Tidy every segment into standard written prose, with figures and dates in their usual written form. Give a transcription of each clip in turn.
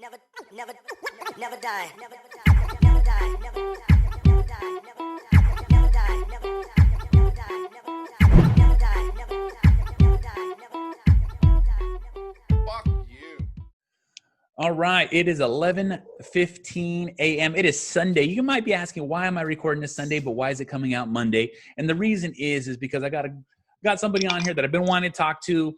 never die, never die, never die, never die, never die, never die, never die, never die, never die, never die, never die. Fuck you. All right, it is 11:15 a.m. It is Sunday. You might be asking, why am I recording this Sunday, but why is it coming out Monday? And the reason is because I got somebody on here that I've been wanting to talk to.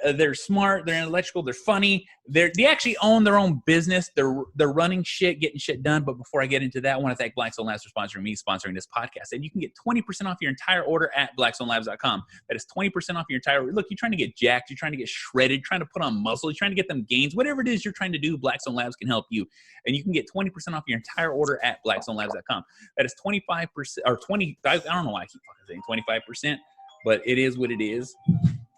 They're smart, they're electrical, they're funny. They actually own their own business. They're running shit, getting shit done. But before I get into that, I want to thank Blackstone Labs for sponsoring this podcast. And you can get 20% off your entire order at blackstonelabs.com. That is 20% off your entire order. Look, you're trying to get jacked, you're trying to get shredded, trying to put on muscle, you're trying to get them gains, whatever it is you're trying to do, Blackstone Labs can help you. And you can get 20% off your entire order at blackstonelabs.com. That is 25% or 20. I don't know why I keep fucking saying 25%, but it is what it is.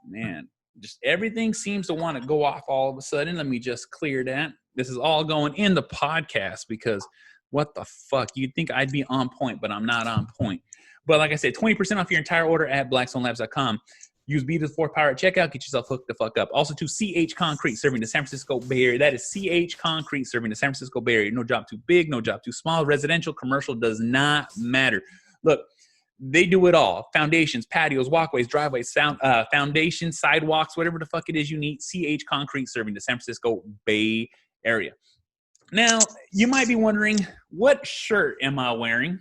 Man. Just everything seems to want to go off all of a sudden. Let me just clear that. This is all going in the podcast because what the fuck? You'd think I'd be on point, but I'm not on point. But like I said, 20% off your entire order at blackstonelabs.com. Use B4 Power at checkout. Get yourself hooked the fuck up. Also to CH Concrete, serving the San Francisco Bay Area. That is CH Concrete, serving the San Francisco Bay Area. No job too big, no job too small. Residential, commercial, does not matter. Look. They do it all. Foundations, patios, walkways, driveways, foundations, sidewalks, whatever the fuck it is you need. CH Concrete, serving the San Francisco Bay Area. Now, you might be wondering, what shirt am I wearing?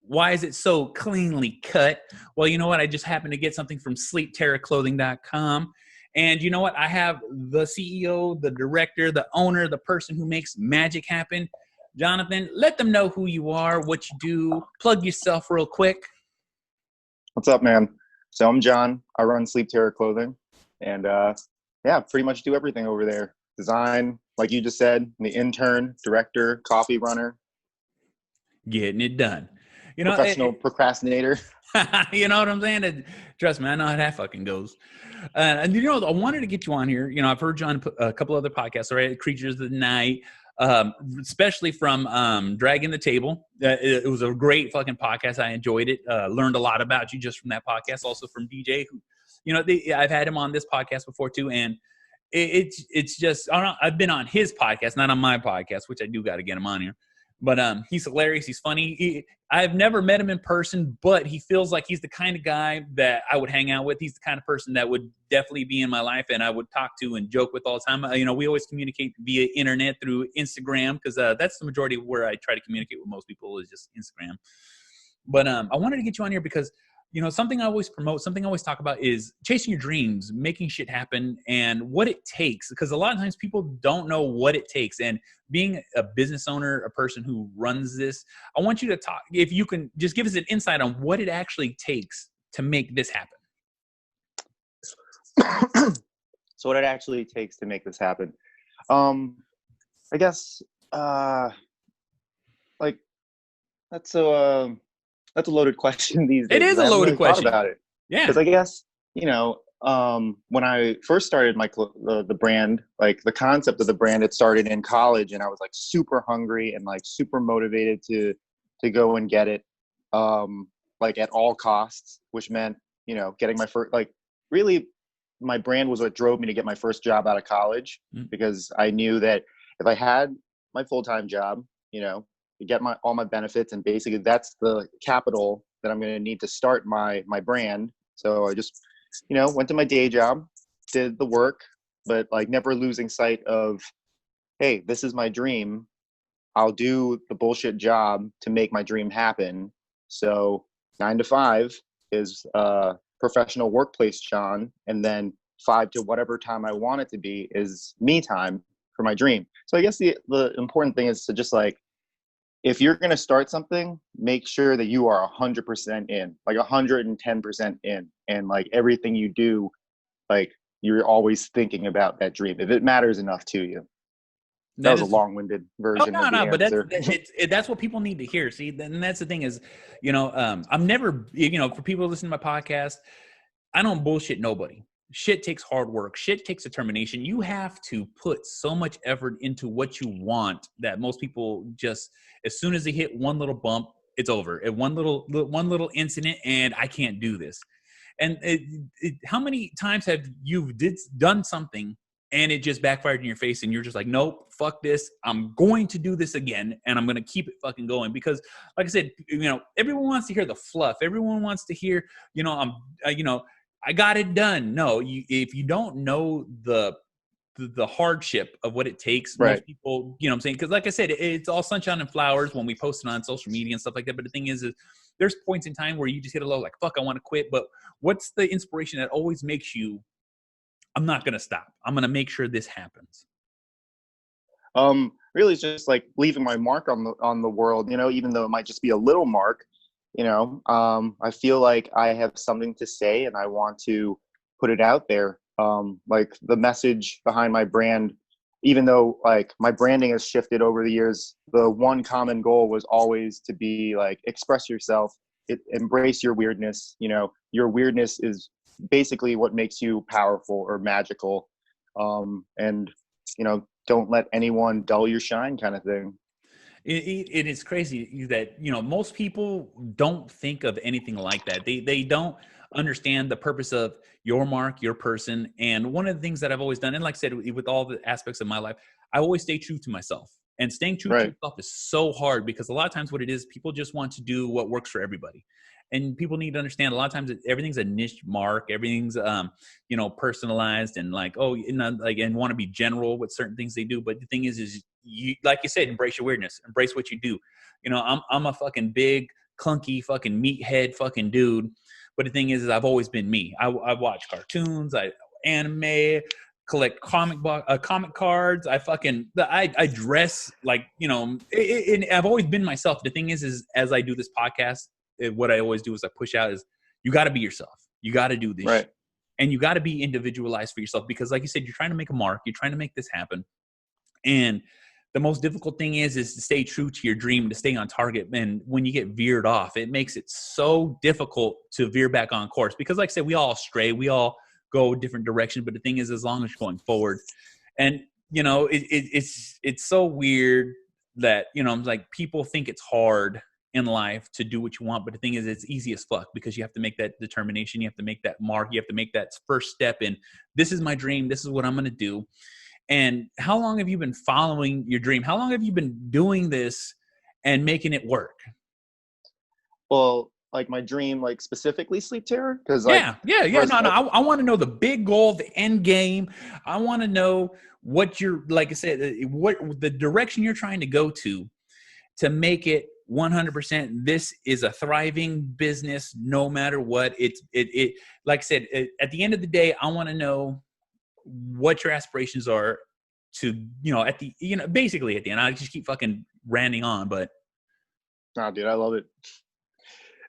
Why is it so cleanly cut? Well, you know what? I just happened to get something from sleepterraclothing.com. And you know what? I have the CEO, the director, the owner, the person who makes magic happen. Jonathan, let them know who you are, what you do. Plug yourself real quick. What's up, man? So I'm John. I run Sleep Terror Clothing, and pretty much do everything over there. Design, like you just said, the intern, director, coffee runner, getting it done. You know, professional procrastinator. You know what I'm saying? Trust me, I know how that fucking goes. And you know, I wanted to get you on here. You know, I've heard you on a couple other podcasts, right? Creatures of the Night. Especially from Dragging the Table. It was a great fucking podcast. I enjoyed it. Learned a lot about you just from that podcast. Also from DJ, who, you know, I've had him on this podcast before too, and it's just I don't know, I've been on his podcast, not on my podcast, which I do got to get him on here. But he's hilarious. He's funny. I've never met him in person, but he feels like he's the kind of guy that I would hang out with. He's the kind of person that would definitely be in my life and I would talk to and joke with all the time. You know, we always communicate via internet through Instagram because that's the majority of where I try to communicate with most people is just Instagram. But I wanted to get you on here because, you know, something I always promote, something I always talk about is chasing your dreams, making shit happen, and what it takes. Because a lot of times people don't know what it takes. And being a business owner, a person who runs this, I want you to talk, if you can just give us an insight on what it actually takes to make this happen. So what it actually takes to make this happen. I guess, like, that's a loaded question these days. It is a loaded question. About it. Yeah. Because I guess, you know, when I first started the brand, like the concept of the brand, it started in college and I was like super hungry and like super motivated to go and get it, like at all costs, which meant, you know, getting my first, like really my brand was what drove me to get my first job out of college because I knew that if I had my full-time job, you know, get all my benefits, and basically that's the capital that I'm going to need to start my brand. So I just, you know, went to my day job, did the work, but like never losing sight of, hey, this is my dream. I'll do the bullshit job to make my dream happen. So 9 to 5 is professional workplace John, and then 5 to whatever time I want it to be is me time for my dream. So I guess the important thing is to just like, if you're going to start something, make sure that you are 100% in, like 110% in, and like everything you do, like you're always thinking about that dream, if it matters enough to you. That was a long-winded version. Oh, no, of but the answer. that's what people need to hear. See, and that's the thing is, you know, I'm never, you know, for people listening to my podcast, I don't bullshit nobody. Shit takes hard work. Shit takes determination. You have to put so much effort into what you want that most people just, as soon as they hit one little bump, it's over. At one little incident, and I can't do this. And how many times have you done something and it just backfired in your face, and you're just like, nope, fuck this. I'm going to do this again, and I'm going to keep it fucking going. Because like I said, everyone wants to hear the fluff. Everyone wants to hear, I got it done. No, if you don't know the hardship of what it takes, Right. most people, you know what I'm saying? Because like I said, it's all sunshine and flowers when we post it on social media and stuff like that. But the thing is there's points in time where you just hit a low, like, fuck, I want to quit. But what's the inspiration that always makes you, I'm not going to stop. I'm going to make sure this happens? Really, it's just like leaving my mark on the world, even though it might just be a little mark, I feel like I have something to say and I want to put it out there. Like the message behind my brand, even though like my branding has shifted over the years, the one common goal was always to be like, express yourself, embrace your weirdness. Your weirdness is basically what makes you powerful or magical. And don't let anyone dull your shine, kind of thing. It is crazy that, most people don't think of anything like that. They don't understand the purpose of your mark, your person. And one of the things that I've always done, and like I said, with all the aspects of my life, I always stay true to myself. And staying true to Right. yourself is so hard, because a lot of times what it is, people just want to do what works for everybody. And people need to understand a lot of times everything's a niche mark. Everything's, personalized and like, and want to be general with certain things they do. But the thing is you, like you said, embrace your weirdness, embrace what you do. I'm a fucking big, clunky, fucking meathead fucking dude. But the thing is I've always been me. I watch cartoons, I anime, collect comic cards. I dress like, and I've always been myself. The thing is as I do this podcast, what I always do is I push out is, you got to be yourself. You got to do this right. shit. And you got to be individualized for yourself, because like you said, you're trying to make a mark. You're trying to make this happen. And the most difficult thing is to stay true to your dream, to stay on target. And when you get veered off, it makes it so difficult to veer back on course, because like I said, we all stray, we all go different directions. But the thing is, as long as you're going forward, and it's so weird that, like, people think it's hard in life to do what you want. But the thing is, it's easy as fuck, because you have to make that determination. You have to make that mark. You have to make that first step in, this is my dream. This is what I'm going to do. And how long have you been following your dream? How long have you been doing this and making it work? Well, like my dream, like specifically sleep terror, because Yeah. I want to know the big goal, the end game. I want to know what you're, like I said, what the direction you're trying to go to make it 100%. This is a thriving business, no matter what. It like I said, at the end of the day, I want to know what your aspirations are to, basically at the end. I just keep fucking ranting on, but nah, dude, I love it.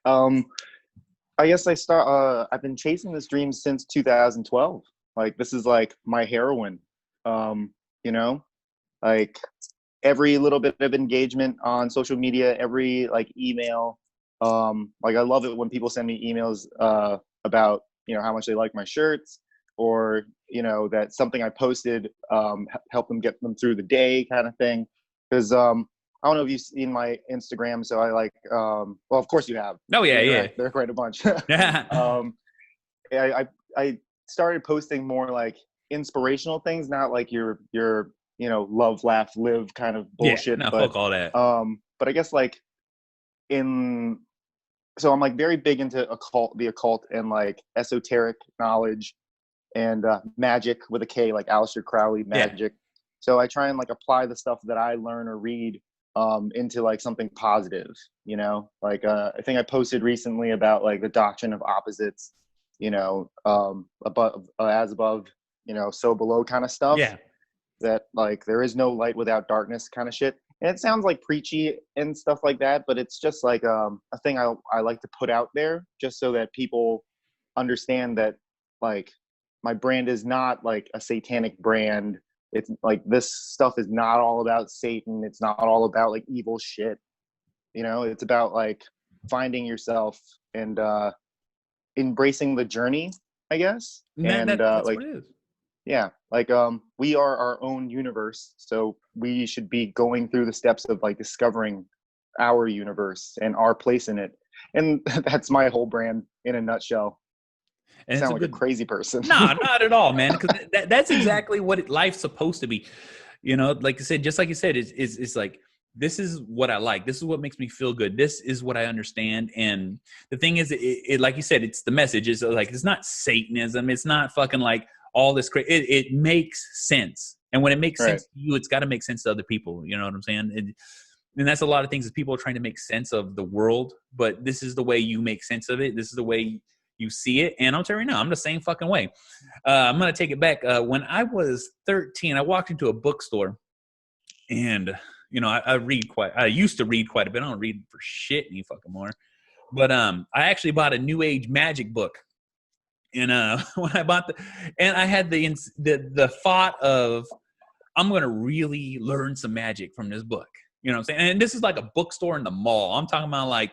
I guess I've been chasing this dream since 2012. Like, this is like my heroine. Like every little bit of engagement on social media, every like email. Like I love it when people send me emails about, how much they like my shirts, or, that something I posted helped them get them through the day, kind of thing. Because I don't know if you've seen my Instagram, so I like, well, of course you have. Oh yeah. There are quite a bunch. Yeah. I started posting more like inspirational things, not like your love, laugh, live kind of bullshit. Yeah, no, but fuck all that. but I guess like so I'm like very big into the occult and like esoteric knowledge and magic with a K, like Aleister Crowley magic. Yeah. So I try and like apply the stuff that I learn or read into like something positive, like I think I posted recently about like the doctrine of opposites, above, as above, so below kind of stuff. Yeah. That like there is no light without darkness kind of shit. And it sounds like preachy and stuff like that, but it's just like a thing I like to put out there, just so that people understand that like my brand is not like a satanic brand. It's like, this stuff is not all about Satan. It's not all about like evil shit. It's about like finding yourself and embracing the journey, I guess. And that's like what it is. Yeah, like we are our own universe, so we should be going through the steps of like discovering our universe and our place in it. And that's my whole brand in a nutshell. And it's Sound a like a good, crazy person. no, not at all, man. Because that's exactly what life's supposed to be. You know, like I said, just like you said, it's like, this is what I like. This is what makes me feel good. This is what I understand. And the thing is, like you said, it's the message. It's like, it's not Satanism. It's not fucking like all this crazy. It makes sense. And when it makes Right. sense to you, it's got to make sense to other people. You know what I'm saying? And that's a lot of things, is people are trying to make sense of the world, but this is the way you make sense of it. This is the way you see it. And I'll tell you right now, I'm the same fucking way. I'm going to take it back. When I was 13, I walked into a bookstore, and, you know, I used to read quite a bit. I don't read for shit any fucking more. But I actually bought a New Age magic book. And when I bought and I had the thought of, I'm going to really learn some magic from this book. You know what I'm saying? And this is like a bookstore in the mall. I'm talking about like,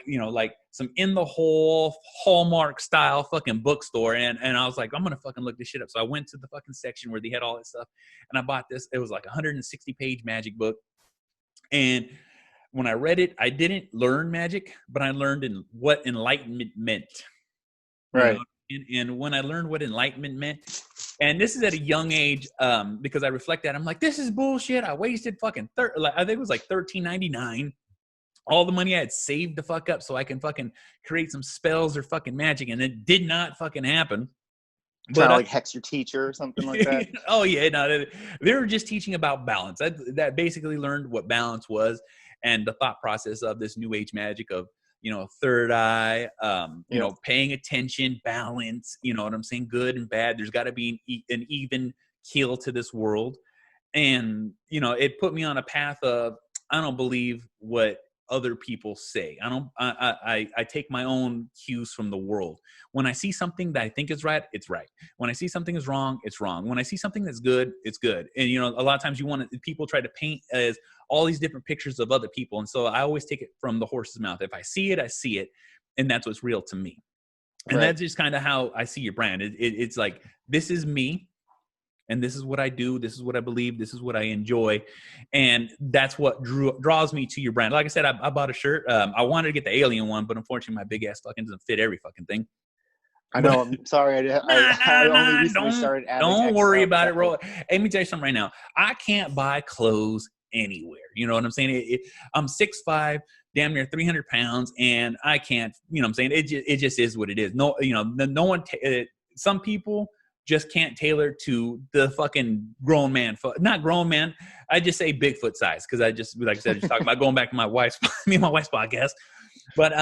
you know, like some in the hole Hallmark style fucking bookstore. And I was like, I'm going to fucking look this shit up. So I went to the fucking section where they had all that stuff, and I bought this. It was like a 160 page magic book. And when I read it, I didn't learn magic, but I learned what enlightenment meant. Right. You know? And when I learned what enlightenment meant, and this is at a young age, because I reflect that, I'm like, this is bullshit. I wasted fucking I think it was like $13.99. All the money I had saved the fuck up so I can fucking create some spells or fucking magic, and it did not fucking happen. Trying to like hex your teacher or something like that. Oh yeah, no, they were just teaching about balance. That basically learned what balance was, and the thought process of this new age magic of, you know, third eye, you know, paying attention, balance, you know what I'm saying? Good and bad. There's got to be an even keel to this world. And, you know, it put me on a path of, I don't believe what other people say. I take my own cues from the world. When I see something that I think is right, it's right. When I see something is wrong, it's wrong. When I see something that's good, it's good. And, you know, a lot of times people try to paint as all these different pictures of other people. And so I always take it from the horse's mouth. If I see it, I see it. And that's what's real to me. And that's just kind of how I see your brand. It's like, this is me. And this is what I do. This is what I believe. This is what I enjoy. And that's what draws me to your brand. Like I said, I bought a shirt. I wanted to get the alien one, but unfortunately my big ass fucking doesn't fit every fucking thing. I know. I'm sorry. I only recently started adding. Don't worry about it, bro. Hey, let me tell you something right now. I can't buy clothes anywhere. You know what I'm saying? I'm 6'5", damn near 300 pounds, and I can't. You know what I'm saying? It just is what it is. No, you know, no one. Some people just can't tailor to the fucking grown man. Not grown man. I just say Bigfoot size, because I just, like I said, just talking about going back to my wife's podcast. But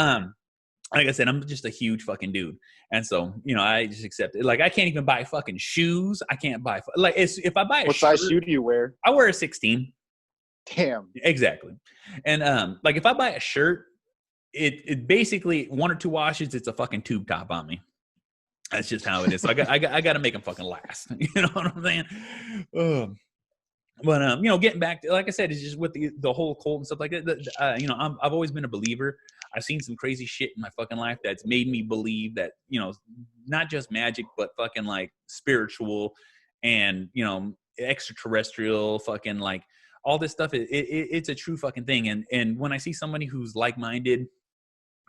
like I said, I'm just a huge fucking dude. And so, you know, I just accept it. Like, I can't even buy fucking shoes. I can't buy, like, if I buy a what shirt, size shoe do you wear? I wear a 16. Damn. Exactly. And like, if I buy a shirt, it basically 1 or 2 washes, it's a fucking tube top on me. That's just how it is. So I got to make them fucking last. You know what I'm saying? But you know, getting back to, like I said, it's just with the whole cult and stuff like that. You know, I've always been a believer. I've seen some crazy shit in my fucking life that's made me believe that, you know, not just magic, but fucking like spiritual and, you know, extraterrestrial, fucking like all this stuff. It's a true fucking thing. And when I see somebody who's like-minded,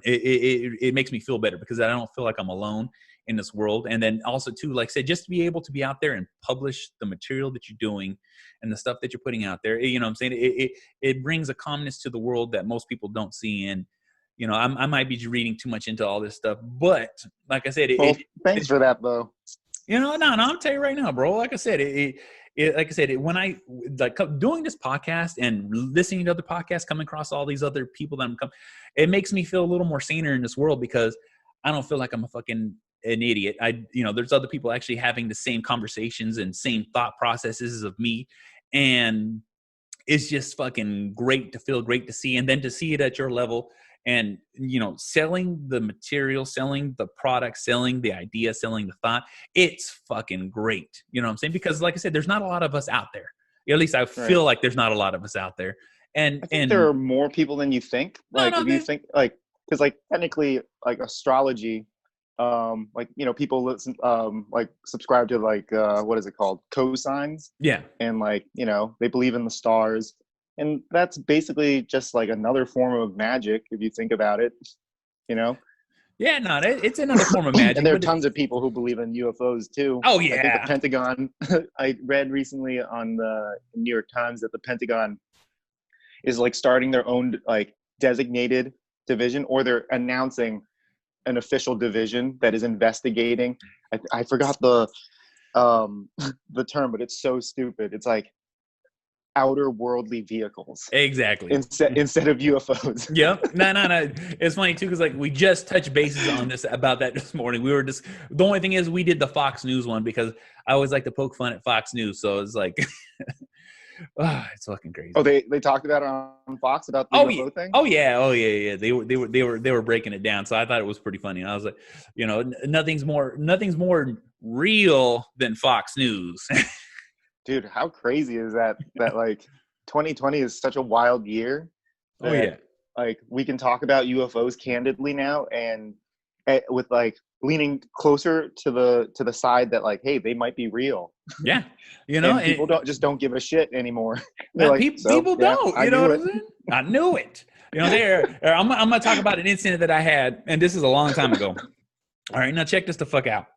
it makes me feel better, because I don't feel like I'm alone in this world. And then also too, like I said, just to be able to be out there and publish the material that you're doing and the stuff that you're putting out there, you know what I'm saying? It brings a calmness to the world that most people don't see. And, you know, I might be reading too much into all this stuff, but like I said, thanks for that though. You know, no, I'll tell you right now, bro. Like I said, when I like doing this podcast and listening to other podcasts, coming across all these other people that it makes me feel a little more saner in this world, because I don't feel like I'm an idiot. You know, there's other people actually having the same conversations and same thought processes of me. And it's just fucking great to see. And then to see it at your level, and, you know, selling the material, selling the product, selling the idea, selling the thought, it's fucking great. You know what I'm saying? Because like I said, there's not a lot of us out there. At least I feel like there's not a lot of us out there. And I think there are more people than you think. Like, if you think, like, because like technically, like astrology, like, you know, people listen, like subscribe to like what is it called, cosigns? Yeah. And like, you know, they believe in the stars, and that's basically just like another form of magic if you think about it, you know. Yeah, no, it's another form of magic. And there are but tons of people who believe in UFOs too. Oh I think the yeah. Pentagon, I read recently on the New York Times that the Pentagon is like starting their own like designated division, or they're announcing an official division that is investigating. I forgot the term, but it's so stupid. It's like outer worldly vehicles Exactly. instead of UFOs. Yep. No. It's funny too, because like we just touched bases on this about that this morning. We were just the only thing is we did the Fox News one because I always like to poke fun at Fox News. So it's like it's fucking crazy. Oh, they talked about it on Fox about the UFO thing? Oh yeah. They were breaking it down. So I thought it was pretty funny. And I was like, nothing's more real than Fox News. Dude, how crazy is that like 2020 is such a wild year that, like we can talk about UFOs candidly now, and with like leaning closer to the side that like, hey, they might be real. Yeah. And people don't give a shit anymore. Like, people don't, what I'm saying? I knew it. I'm going to talk about an incident that I had, and this is a long time ago. All right, now check this the fuck out.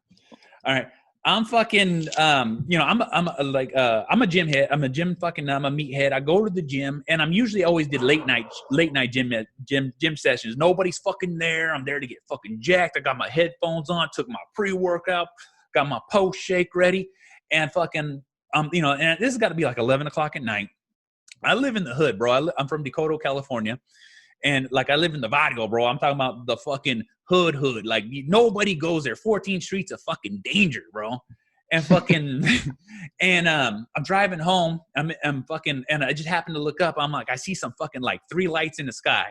All right. I'm fucking, I'm a gym head. I'm a meathead. I go to the gym, and I'm usually always did late night gym sessions. Nobody's fucking there. I'm there to get fucking jacked. I got my headphones on, took my pre-workout, got my post shake ready, and fucking, and this has got to be like 11 o'clock at night. I live in the hood, bro. I'm from Decoto, California. And like I live in the barrio, bro. I'm talking about the fucking hood. Like nobody goes there. 14 streets of fucking danger, bro. And fucking, and I'm driving home. I'm fucking, and I just happened to look up. I'm like, I see some fucking like 3 lights in the sky.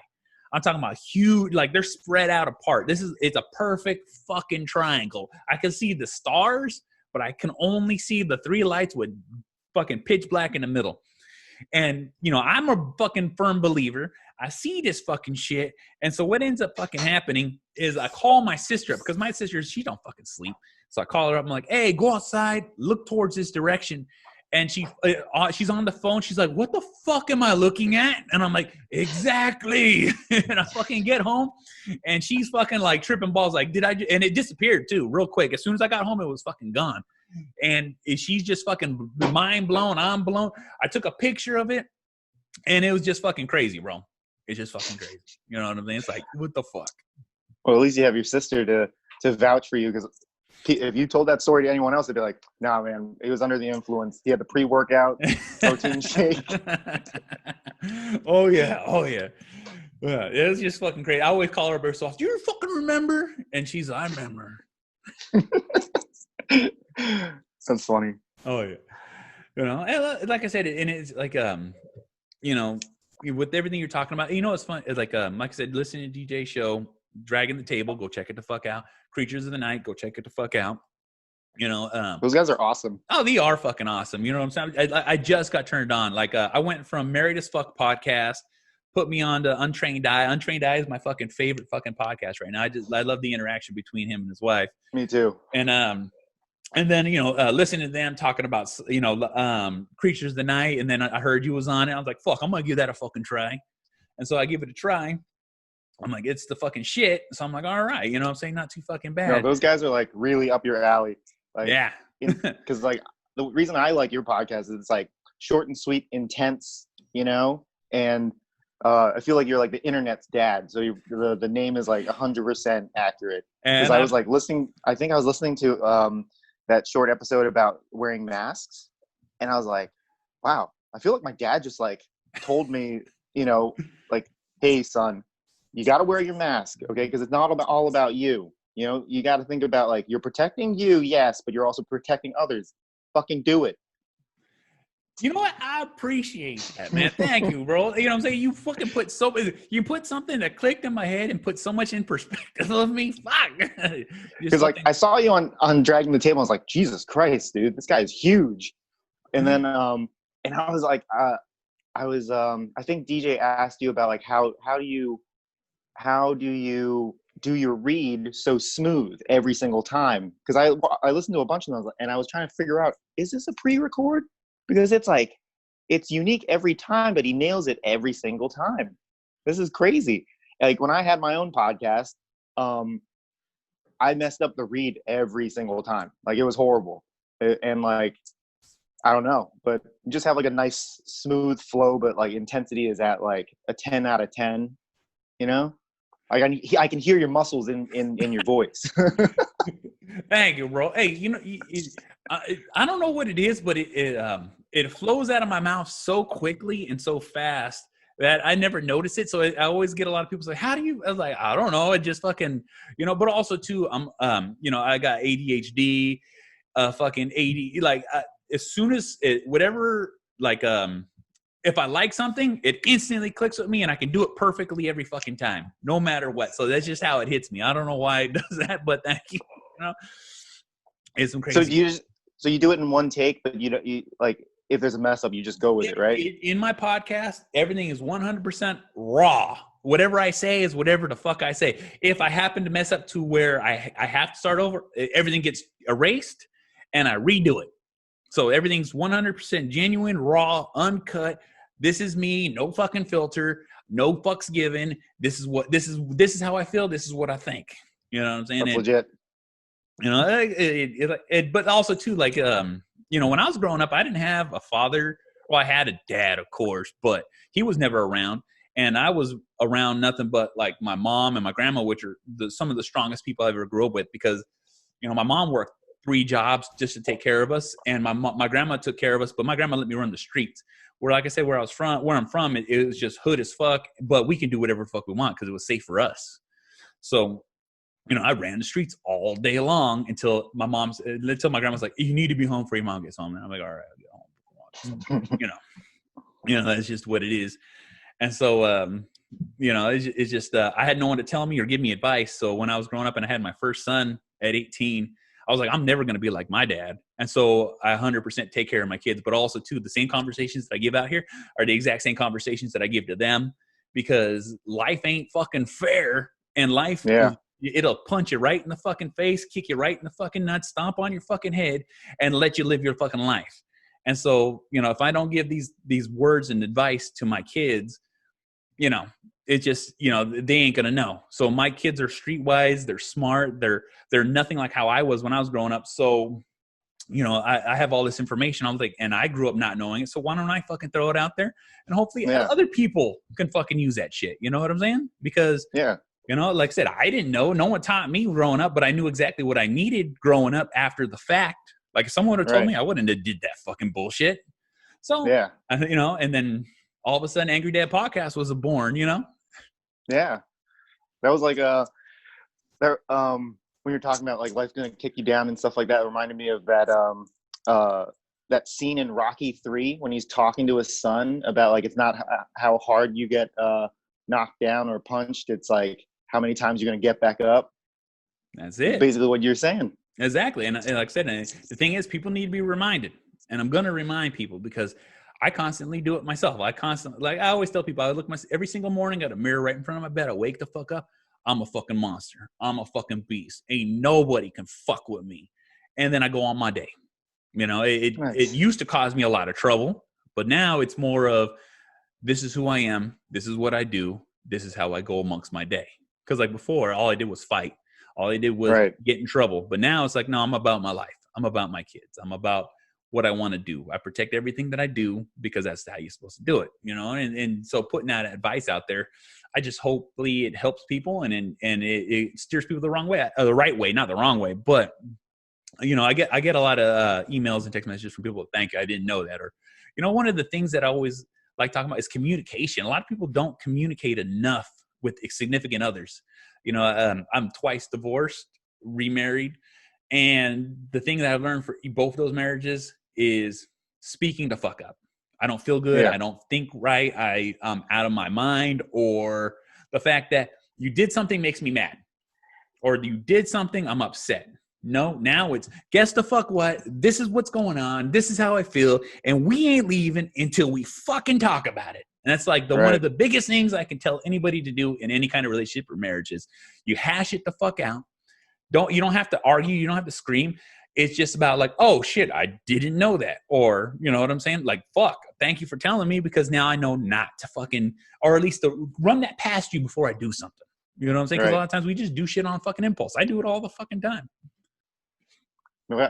I'm talking about huge, like they're spread out apart. It's a perfect fucking triangle. I can see the stars, but I can only see the 3 lights with fucking pitch black in the middle. And, I'm a fucking firm believer. I see this fucking shit. And so what ends up fucking happening is I call my sister up, because my sister, she don't fucking sleep. So I call her up. I'm like, hey, go outside, look towards this direction. And she's on the phone. She's like, what the fuck am I looking at? And I'm like, exactly. And I fucking get home, and she's fucking like tripping balls. Like, and it disappeared too real quick. As soon as I got home, it was fucking gone. And she's just fucking mind blown. I'm blown. I took a picture of it, and it was just fucking crazy, bro. It's just fucking crazy. You know what I mean? It's like, what the fuck? Well, at least you have your sister to vouch for you, because if you told that story to anyone else, they'd be like, nah, man, he was under the influence. He had the pre-workout protein shake. Oh, yeah. Yeah, it was just fucking crazy. I always call her very soft. Do you fucking remember? And she's like, I remember. Sounds funny. Oh, yeah. And like I said, and it's like, with everything you're talking about, it's fun. It's like I said, listening to DJ show, Dragging the Table, go check it the fuck out. Creatures of the Night, go check it the fuck out. Those guys are awesome. Oh, they are fucking awesome. You know what I'm saying? I just got turned on. Like I went from Married as Fuck podcast, put me on to Untrained Eye. Untrained Eye is my fucking favorite fucking podcast right now. I love the interaction between him and his wife. Me too. And then, listening to them talking about, Creatures of the Night. And then I heard you was on it. I was like, fuck, I'm going to give that a fucking try. And so I give it a try. I'm like, it's the fucking shit. So I'm like, all right. You know what I'm saying? Not too fucking bad. No, those guys are like really up your alley. Like, yeah. Because like the reason I like your podcast is it's like short and sweet, intense, and I feel like you're like the internet's dad. So the name is like 100% accurate. Because I was like listening. I think I was listening to that short episode about wearing masks, and I was like, wow, I feel like my dad just like told me, like, hey son, you got to wear your mask, okay? Because it's not all about you. You got to think about like, you're protecting you, yes, but you're also protecting others. Fucking do it. You know what? I appreciate that, man. Thank you, bro. You know what I'm saying? You fucking you put something that clicked in my head and put so much in perspective of me. Fuck. Because like I saw you on Dragging the Table. I was like, Jesus Christ, dude, this guy is huge. And then and I was like, I think DJ asked you about like how do you do your read so smooth every single time? Because I listened to a bunch of those, and I was trying to figure out, is this a pre-record? Because it's like, it's unique every time, but he nails it every single time. This is crazy. Like when I had my own podcast, I messed up the read every single time. Like it was horrible. And like, I don't know, but you just have like a nice smooth flow, but like intensity is at like a 10 out of 10, you know? Like I can hear your muscles in your voice. Thank you, bro. Hey, I don't know what it is, but it flows out of my mouth so quickly and so fast that I never notice it. So I always get a lot of people say, "How do you?" I was like, "I don't know. It just fucking, But also too, I got ADHD, fucking AD. Like as soon as whatever, like if I like something, it instantly clicks with me and I can do it perfectly every fucking time, no matter what. So that's just how it hits me. I don't know why it does that, but thank you. It's some crazy. So you do it in one take, but you like, if there's a mess up, you just go with it, right? In my podcast, everything is 100% raw. Whatever I say is whatever the fuck I say. If I happen to mess up to where I have to start over, everything gets erased and I redo it. So everything's 100% genuine, raw, uncut. This is me, no fucking filter, no fucks given. This is how I feel. This is what I think. You know what I'm saying? That's legit. But also too, like, when I was growing up, I didn't have a father. Well, I had a dad, of course, but he was never around. And I was around nothing but like my mom and my grandma, which are some of the strongest people I ever grew up with, because, my mom worked 3 jobs just to take care of us. And my grandma took care of us, but my grandma let me run the streets. Where, like I said, where I'm from, it was just hood as fuck, but we can do whatever the fuck we want because it was safe for us. So, I ran the streets all day long until my grandma's like, "You need to be home before your mom gets home." And I'm like, "All right, I'll get home." That's just what it is. And so, it's just, I had no one to tell me or give me advice. So when I was growing up and I had my first son at 18, I was like, I'm never going to be like my dad. And so I 100% take care of my kids, but also too, the same conversations that I give out here are the exact same conversations that I give to them, because life ain't fucking fair. And life, it'll punch you right in the fucking face, kick you right in the fucking nuts, stomp on your fucking head, and let you live your fucking life. And so, if I don't give these words and advice to my kids, it just, they ain't going to know. So my kids are streetwise. They're smart. They're nothing like how I was when I was growing up. So, I have all this information. I was like, and I grew up not knowing it. So why don't I fucking throw it out there? And hopefully other people can fucking use that shit. You know what I'm saying? Because, like I said, I didn't know. No one taught me growing up, but I knew exactly what I needed growing up after the fact. Like if someone would have told me, I wouldn't have did that fucking bullshit. So, and then all of a sudden Angry Dad Podcast was born, Yeah. That was like when you're talking about like life's gonna kick you down and stuff like that, it reminded me of that scene in Rocky 3 when he's talking to his son about like, it's not how hard you get knocked down or punched, it's like how many times you're gonna get back up. That's it. Basically what you're saying. Exactly. And like I said, the thing is, people need to be reminded, and I'm gonna remind people because I constantly do it myself. I always tell people, I look every single morning, got a mirror right in front of my bed. I wake the fuck up. I'm a fucking monster. I'm a fucking beast. Ain't nobody can fuck with me. And then I go on my day. It used to cause me a lot of trouble, but now it's more of, this is who I am. This is what I do. This is how I go amongst my day. Because like before, all I did was fight. All I did was get in trouble. But now it's like, no, I'm about my life. I'm about my kids. I'm about what I want to do. I protect everything that I do because that's how you're supposed to do it, and so putting that advice out there, I just hopefully it helps people and it steers people the right way, not the wrong way. But, I get a lot of emails and text messages from people. Thank you. I didn't know that. Or, one of the things that I always like talking about is communication. A lot of people don't communicate enough with significant others. I'm twice divorced, remarried. And the thing that I've learned for both those marriages is speaking the fuck up. I don't feel good. I don't think right. I'm out of my mind, or the fact that you did something makes me mad, or you did something, I'm upset. No, now it's guess the fuck what? This is what's going on. This is how I feel. And we ain't leaving until we fucking talk about it. And that's like one of the biggest things I can tell anybody to do in any kind of relationship or marriage is you hash it the fuck out. You don't have to argue. You don't have to scream. It's just about like, oh shit, I didn't know that. Or, you know what I'm saying? Like, fuck, thank you for telling me, because now I know not to fucking, or at least to run that past you before I do something. You know what I'm saying? Because Right. a lot of times we just do shit on fucking impulse. I do it all the fucking time.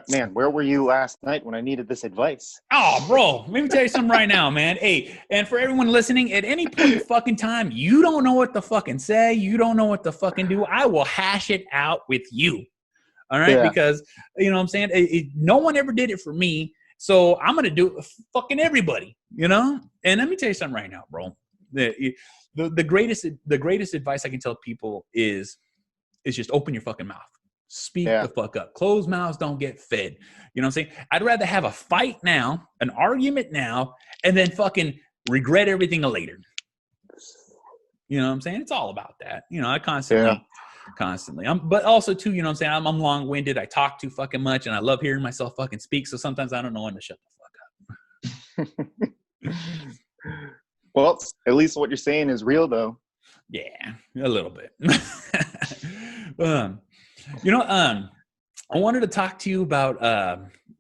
Man, where were you last night when I needed this advice? Oh, bro, let me tell you something right now, man. Hey, and for everyone listening, at any point in fucking time, you don't know what to fucking say, you don't know what to fucking do, I will hash it out with you. All right? Yeah. Because, you know what I'm saying? No one ever did it for me, so I'm going to do it for fucking everybody, you know? And let me tell you something right now, bro. The greatest advice I can tell people is just open your fucking mouth. Speak the fuck up. Closed mouths don't get fed. You know what I'm saying? I'd rather have a fight now, an argument now, and then fucking regret everything later. You know what I'm saying? It's all about that. You know, I constantly. But also too, you know what I'm saying? I'm long-winded. I talk too fucking much, and I love hearing myself fucking speak. So sometimes I don't know when to shut the fuck up. Well, at least what you're saying is real, though. Yeah, a little bit. I wanted to talk to you about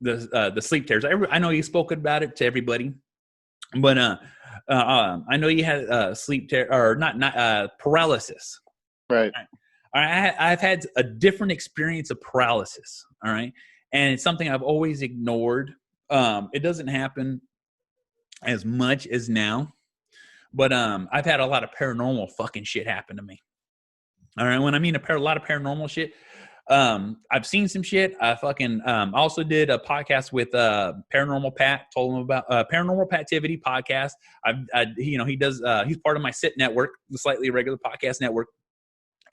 the sleep tears. I know you spoke about it to everybody, but I know you had sleep tear or not paralysis. Right. I've had a different experience of paralysis. All right, and it's something I've always ignored. It doesn't happen as much as now, but I've had a lot of paranormal fucking shit happen to me. All right, when I mean a lot of paranormal shit, I've seen some shit. I fucking also did a podcast with Paranormal Pat. Told him about Paranormal Pativity podcast. He does. He's part of my SIT network, the Slightly Irregular Podcast Network,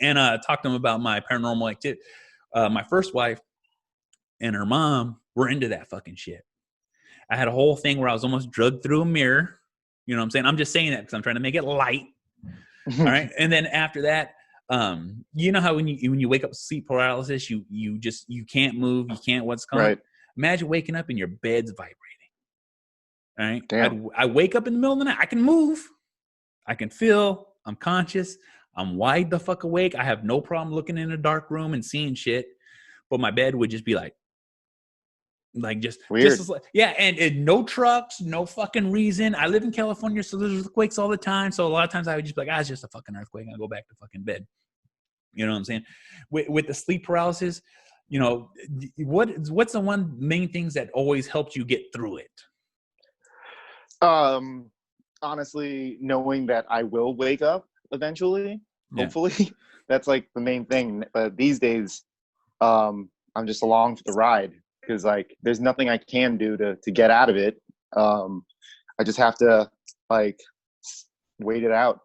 and talked to him about my paranormal activity. My first wife and her mom were into that fucking shit. I had a whole thing where I was almost drugged through a mirror. You know what I'm saying? I'm just saying that because I'm trying to make it light. All right, and then after that. You know how when you wake up with sleep paralysis, you can't move, you can't what's going on. Right. Imagine waking up and your bed's vibrating. All right. Damn. I wake up in the middle of the night. I can move. I can feel. I'm conscious. I'm wide the fuck awake. I have no problem looking in a dark room and seeing shit. But my bed would just be like just weird. And no trucks, no fucking reason. I live in California, so there's earthquakes all the time. So a lot of times I would just be like, it's just a fucking earthquake. I'll go back to fucking bed. You know what I'm saying? With the sleep paralysis, you know, what's the one main things that always helps you get through it? Honestly, knowing that I will wake up eventually, hopefully, that's like the main thing. But these days, I'm just along for the ride because like there's nothing I can do to get out of it. I just have to like wait it out.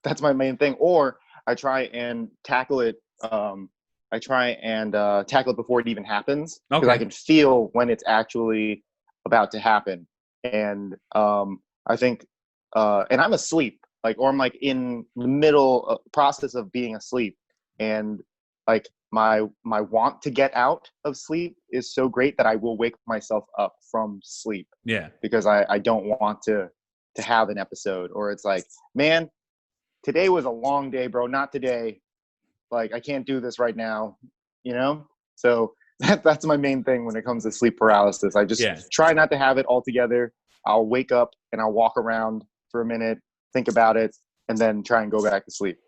That's my main thing. Or I try and tackle it. Tackle it before it even happens because I can feel when it's actually about to happen. And I think, and I'm asleep, or I'm like in the middle process of being asleep, and like my want to get out of sleep is so great that I will wake myself up from sleep. Yeah, because I don't want to have an episode, or it's like, man, today was a long day, bro. Not today. Like, I can't do this right now, you know? So that's my main thing when it comes to sleep paralysis. I just try not to have it altogether. I'll wake up and I'll walk around for a minute, think about it, and then try and go back to sleep.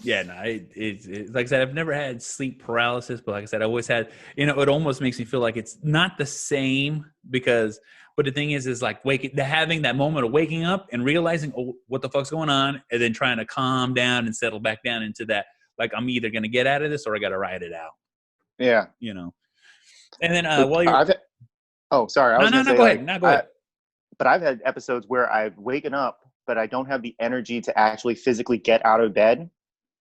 Yeah, no, it's like I said, I've never had sleep paralysis, but like I said, I always had, it almost makes me feel like it's not the same but the thing is like having that moment of waking up and realizing, what the fuck's going on, and then trying to calm down and settle back down into that. Like, I'm either going to get out of this or I got to ride it out. Yeah. And then while you're... sorry. Go ahead. But I've had episodes where I've waken up, but I don't have the energy to actually physically get out of bed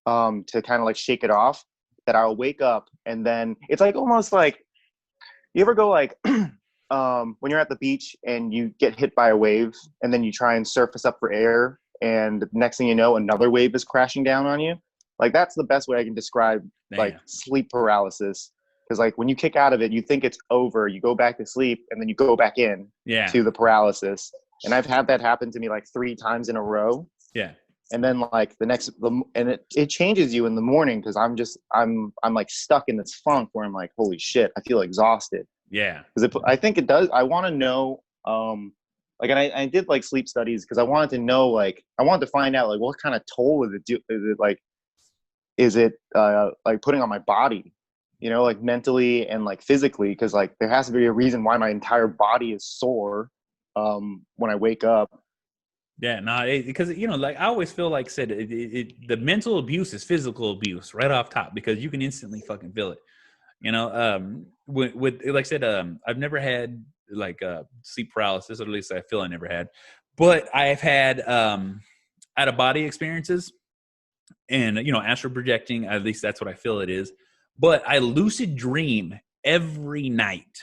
to kind of like shake it off, that I'll wake up and then it's like almost like, you ever go like when you're at the beach and you get hit by a wave and then you try and surface up for air and next thing you know, another wave is crashing down on you? Like, that's the best way I can describe like sleep paralysis. Because like when you kick out of it, you think it's over, you go back to sleep, and then you go back in to the paralysis. And I've had that happen to me like 3 times in a row. Yeah. And then like it changes you in the morning because I'm like stuck in this funk where I'm like, holy shit, I feel exhausted. Yeah. Because I think it does. I want to know, and I did like sleep studies because I wanted to know, like, I wanted to find out like what kind of toll is it like. is it like putting on my body, you know, like mentally and like physically, because like there has to be a reason why my entire body is sore when I wake up. Yeah, no, because you know, like I always feel like said the mental abuse is physical abuse right off top because you can instantly fucking feel it. You know, with like I said, I've never had like sleep paralysis, or at least I feel I never had, but I've had out of body experiences, and you know, astral projecting. At least that's what I feel it is. But I lucid dream every night.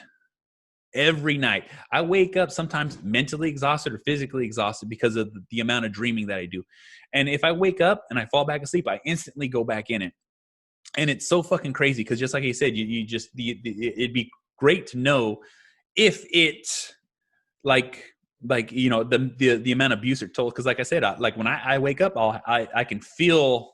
Every night I wake up sometimes mentally exhausted or physically exhausted because of the amount of dreaming that I do. And if I wake up and I fall back asleep, I instantly go back in it. And it's so fucking crazy because just like you said, you just it'd be great to know if it's like you know the amount of abuse or toll. Because like I said, like when I wake up, I can feel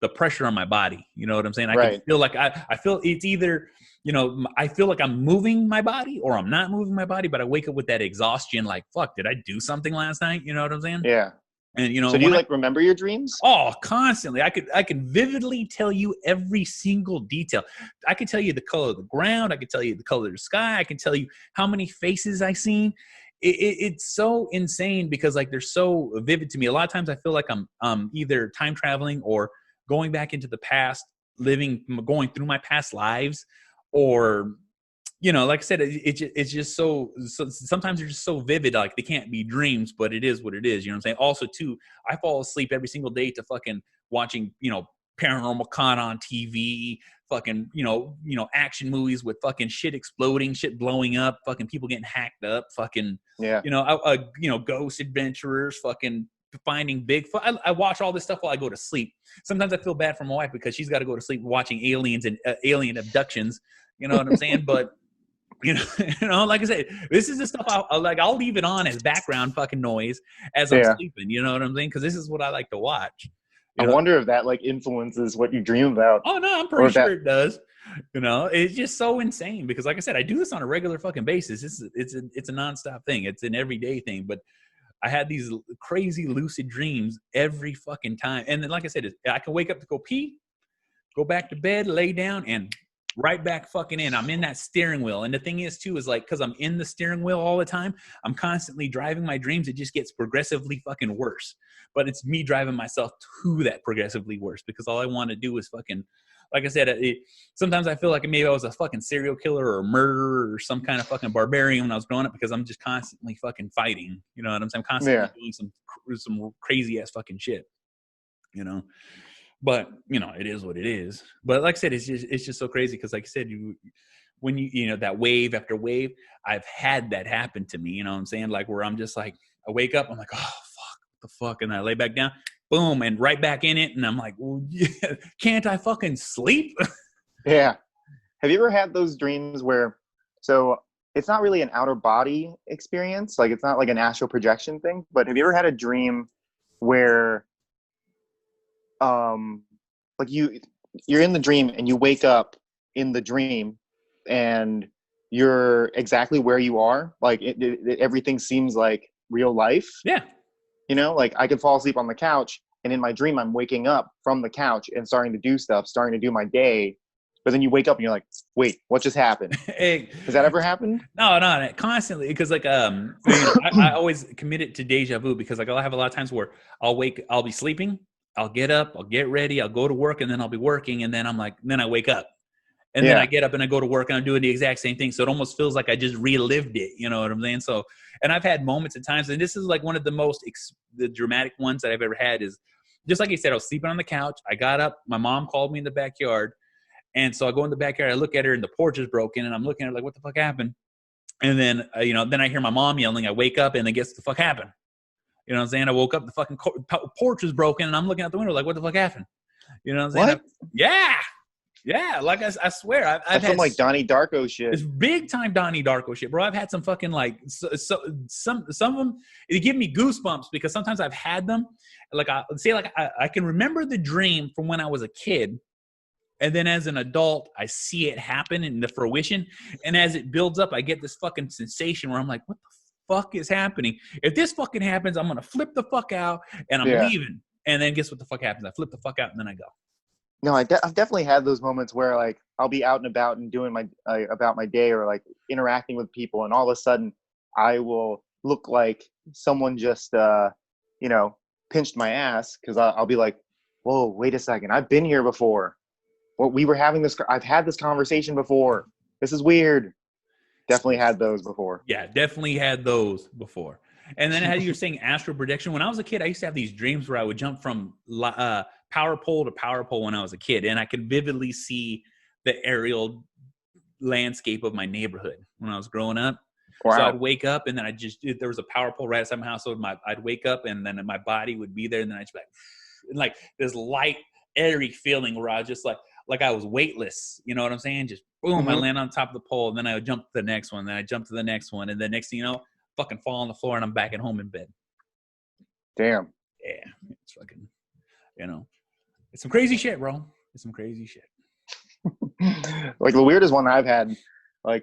the pressure on my body. You know what I'm saying? I can Right. feel like I feel it's either, you know, I feel like I'm moving my body or I'm not moving my body, but I wake up with that exhaustion, like, fuck, did I do something last night? You know what I'm saying? Yeah. And you know, So do you when like remember your dreams? constantly, I could vividly tell you every single detail. I could tell you the color of the ground. I could tell you the color of the sky. I can tell you how many faces I seen. It's so insane because like they're so vivid to me. A lot of times I feel like I'm either time traveling or going back into the past, going through my past lives, or you know, like I said, it's just so sometimes they're just so vivid, like they can't be dreams, but it is what it is. You know what I'm saying? Also, too, I fall asleep every single day to fucking watching, you know, paranormal con on TV, fucking, you know, action movies with fucking shit exploding, shit blowing up, fucking people getting hacked up, fucking, Yeah. you know, ghost adventurers, fucking finding Bigfoot. I watch all this stuff while I go to sleep. Sometimes I feel bad for my wife because she's got to go to sleep watching aliens and alien abductions. You know what I'm saying? But you know, like I said, this is the stuff I'll leave it on as background fucking noise as I'm Yeah. sleeping. You know what I'm saying? Because this is what I like to watch. I You know? wonder if that like influences what you dream about. Oh no, I'm Or pretty if that sure it does. You know, it's just so insane because, like I said, I do this on a regular fucking basis. It's a nonstop thing. It's an everyday thing. But I had these crazy lucid dreams every fucking time. And then, like I said, I can wake up to go pee, go back to bed, lay down, and right back fucking in. I'm in that steering wheel. And the thing is, too, is like, because I'm in the steering wheel all the time, I'm constantly driving my dreams. It just gets progressively fucking worse. But it's me driving myself to that progressively worse because all I want to do is fucking, like I said, sometimes I feel like maybe I was a fucking serial killer or a murderer or some kind of fucking barbarian when I was growing up because I'm just constantly fucking fighting. You know what I'm saying? I'm constantly doing some crazy ass fucking shit, you know? But you know, it is what it is. But like I said, it's just so crazy because, like I said, when you know that wave after wave, I've had that happen to me. You know what I'm saying? Like where I'm just like, I wake up, I'm like, oh fuck, what the fuck, and I lay back down, boom, and right back in it, and I'm like, well, yeah, can't I fucking sleep? Yeah. Have you ever had those dreams where, so it's not really an outer body experience, like it's not like an astral projection thing, but have you ever had a dream where like you're in the dream and you wake up in the dream and you're exactly where you are, like everything seems like real life? Yeah. You know, like I could fall asleep on the couch and in my dream I'm waking up from the couch and starting to do stuff, starting to do my day, but then you wake up and you're like, wait, what just happened? Hey, Has that ever happened? no, constantly, because like you know, I always commit it to deja vu because like I'll have a lot of times where I'll be sleeping, I'll get up, I'll get ready, I'll go to work, and then I'll be working, and then I'm like, then I wake up, and then I get up and I go to work and I'm doing the exact same thing, so it almost feels like I just relived it. You know what I'm saying? So, and I've had moments at times, and this is like one of the most the dramatic ones that I've ever had is just like you said, I was sleeping on the couch, I got up, my mom called me in the backyard. And so I go in the backyard, I look at her, and the porch is broken, and I'm looking at her like, what the fuck happened? And then, you know, then I hear my mom yelling. I wake up, and then guess what the fuck happened? You know what I'm saying? I woke up, the fucking porch is broken, and I'm looking out the window like, what the fuck happened? You know what I'm saying? What? Yeah. Like I swear, I've That's had some like Donnie Darko shit. it's big time Donnie Darko shit, bro. I've had some fucking like some of them. It give me goosebumps because sometimes I've had them. Like I can remember the dream from when I was a kid. And then as an adult, I see it happen in the fruition. And as it builds up, I get this fucking sensation where I'm like, what the fuck is happening? If this fucking happens, I'm going to flip the fuck out and I'm leaving. And then guess what the fuck happens? I flip the fuck out and then I go. No, I've definitely had those moments where like I'll be out and about and doing my about my day or like interacting with people, and all of a sudden I will look like someone just you know, pinched my ass because I'll be like, whoa, wait a second, I've been here before. Well, we were having this. I've had this conversation before. This is weird. Definitely had those before. Yeah, definitely had those before. And then as you were saying astral projection, when I was a kid, I used to have these dreams where I would jump from power pole to power pole when I was a kid. And I could vividly see the aerial landscape of my neighborhood when I was growing up. Wow. So I'd wake up and then there was a power pole right outside my house. So I'd wake up and then my body would be there. And then I'd just be like this light, airy feeling where I was just like I was weightless. You know what I'm saying? Just boom, I land on top of the pole. And then I would jump to the next one. Then I jump to the next one. And then next thing you know, fucking fall on the floor and I'm back at home in bed. Damn. Yeah. It's fucking, you know, it's some crazy shit, bro. It's some crazy shit. Like the weirdest one I've had, I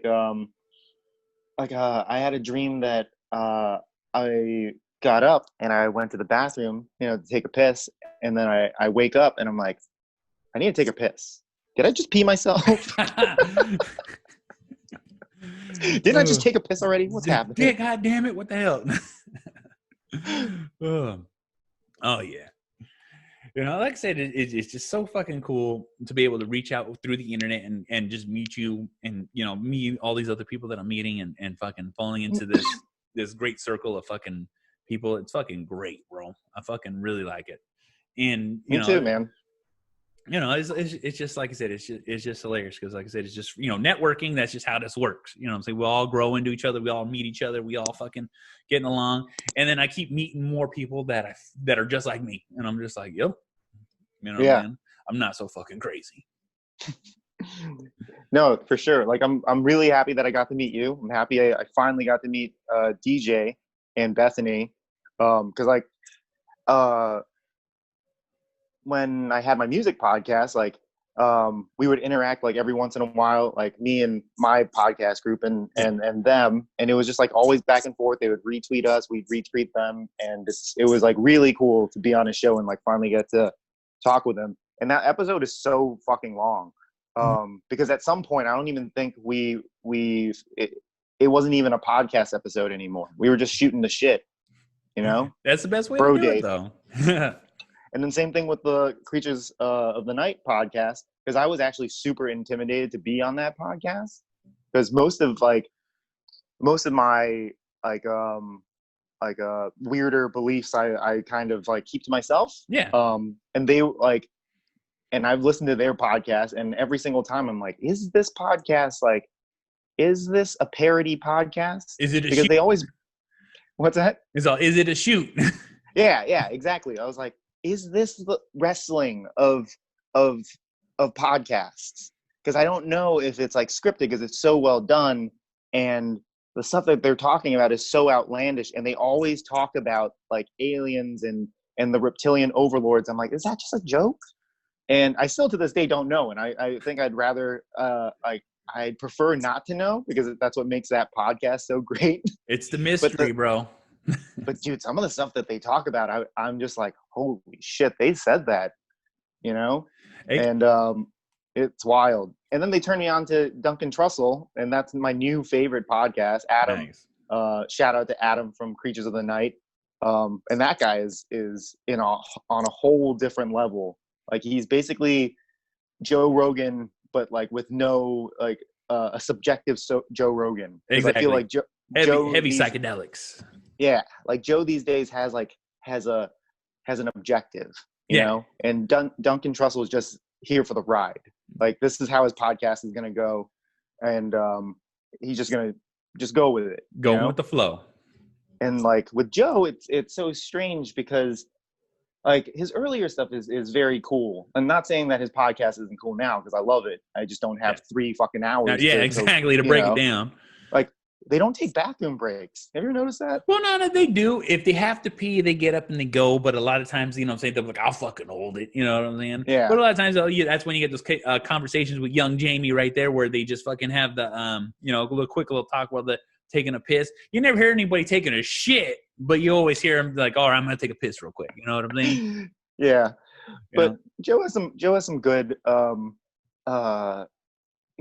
had a dream that I got up and I went to the bathroom, you know, to take a piss, and then I wake up and I'm like, I need to take a piss. Did I just pee myself? Didn't I just take a piss already? What's happening? Yeah, God damn it! What the hell? Oh yeah. You know, like I said, it's just so fucking cool to be able to reach out through the internet and just meet you and, you know, meet all these other people that I'm meeting and fucking falling into this great circle of fucking people. It's fucking great, bro. I fucking really like it. And, you Me know, too, man. You know, it's just like I said, it's just hilarious because, like I said, it's just, you know, networking. That's just how this works. You know what I'm saying? We all grow into each other. We all meet each other. We all fucking getting along. And then I keep meeting more people that are just like me. And I'm just like, yep. You know, yeah. Man, I'm not so fucking crazy. No, for sure. Like I'm really happy that I got to meet you. I'm happy I finally got to meet DJ and Bethany. Because like when I had my music podcast, like we would interact like every once in a while, like me and my podcast group and them, and it was just like always back and forth. They would retweet us, we'd retweet them, and it was like really cool to be on a show and like finally get to talk with them. And that episode is so fucking long because at some point I don't even think it wasn't even a podcast episode anymore. We were just shooting the shit, you know. That's the best way Bro to do date. it, though. And then same thing with the Creatures of the Night podcast, because I was actually super intimidated to be on that podcast because most of my weirder beliefs I kind of like keep to myself. Yeah. And they like, and I've listened to their podcast, and every single time I'm like, is this a parody podcast? Is it a because shoot? they always, what's that? Is it a shoot? Yeah, exactly. I was like, is this the wrestling of podcasts? Because I don't know if it's like scripted because it's so well done, and the stuff that they're talking about is so outlandish, and they always talk about like aliens and the reptilian overlords. I'm like, is that just a joke? And I still to this day don't know, and I think I'd rather I'd prefer not to know because that's what makes that podcast so great. It's the mystery, bro. But dude, some of the stuff that they talk about, I'm just like, holy shit, they said that, you know? And it's wild. And then they turned me on to Duncan Trussell, and that's my new favorite podcast, Adam. Nice. Shout out to Adam from Creatures of the Night. And that guy is on a whole different level. Like he's basically Joe Rogan, but like with no like a subjective Joe Rogan. Exactly. I feel like heavy psychedelics. Yeah, like Joe these days has an objective, you know, and Duncan Trussell is just here for the ride. Like this is how his podcast is gonna go, and he's just gonna go with it, going with the flow. And like with Joe, it's so strange because like his earlier stuff is very cool. I'm not saying that his podcast isn't cool now because I love it. I just don't have 3 fucking hours. To break it down. Like they don't take bathroom breaks. Have you ever noticed that? Well, no, they do. If they have to pee, they get up and they go. But a lot of times, you know what I'm saying, they're like, I'll fucking hold it. You know what I'm saying? Yeah. But a lot of times, that's when you get those conversations with young Jamie right there where they just fucking have the, a quick little talk while they're taking a piss. You never hear anybody taking a shit, but you always hear them like, all right, I'm going to take a piss real quick. You know what I'm saying? Yeah. But know? Joe has some good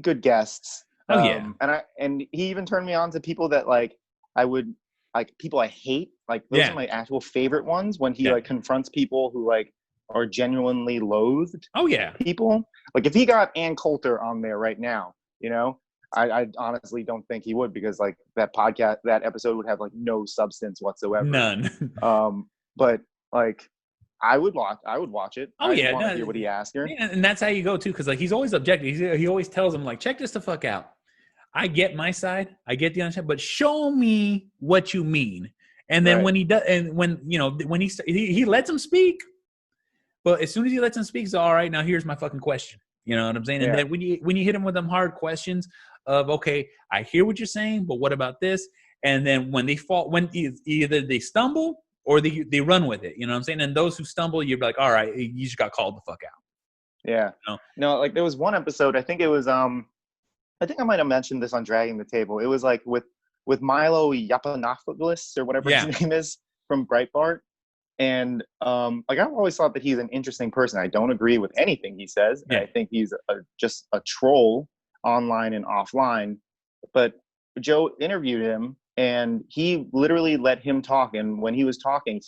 good guests. Oh yeah, And he even turned me on to people that like I would like people I hate. Like those yeah, are my actual favorite ones when he yeah. like confronts people who like are genuinely loathed Oh yeah, people. Like if he got Ann Coulter on there right now, you know, I honestly don't think he would, because like that episode would have like no substance whatsoever. none. But like I would watch it. Oh I'd yeah, want to no, hear what he asked her. yeah, and that's how you go too, because like he's always objective. He always tells them like, check this the fuck out. I get my side, I get the other side, but show me what you mean. And then Right. when he does, and when you know when he lets him speak, but as soon as he lets him speak, he's all right. Now here's my fucking question. You know what I'm saying? And Yeah. then when you hit him with them hard questions of okay, I hear what you're saying, but what about this? And then when they fall, when either they stumble or they run with it. You know what I'm saying? And those who stumble, you're like, all right, you just got called the fuck out. Yeah. You know? No, like there was one episode, I think it was I think I might have mentioned this on Dragging the Table. It was like with Milo Yiannopoulos or whatever his name is from Breitbart. And like I've always thought that he's an interesting person. I don't agree with anything he says. Yeah. I think he's just a troll online and offline. But Joe interviewed him, and he literally let him talk. And when he was talking,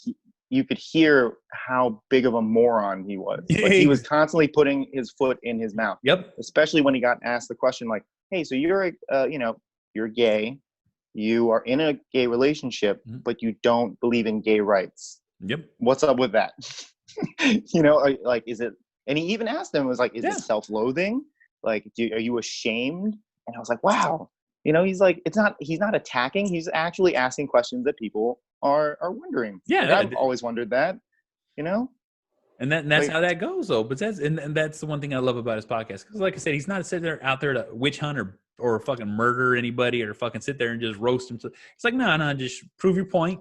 you could hear how big of a moron he was. Like he was constantly putting his foot in his mouth. Yep. Especially when he got asked the question like, "Hey, so you're you're gay, you are in a gay relationship, but you don't believe in gay rights. Yep. What's up with that?" Like, is it? And he even asked him, was like, "Is it self-loathing? Like, are you ashamed?" And I was like, "Wow." He's like, he's not attacking. He's actually asking questions that people are wondering. Yeah. Like, I've always wondered that, And that's how that goes, though. But that's the one thing I love about his podcast. Because, like I said, he's not sitting there out there to witch hunt or fucking murder anybody or fucking sit there and just roast him. It's like, no, just prove your point,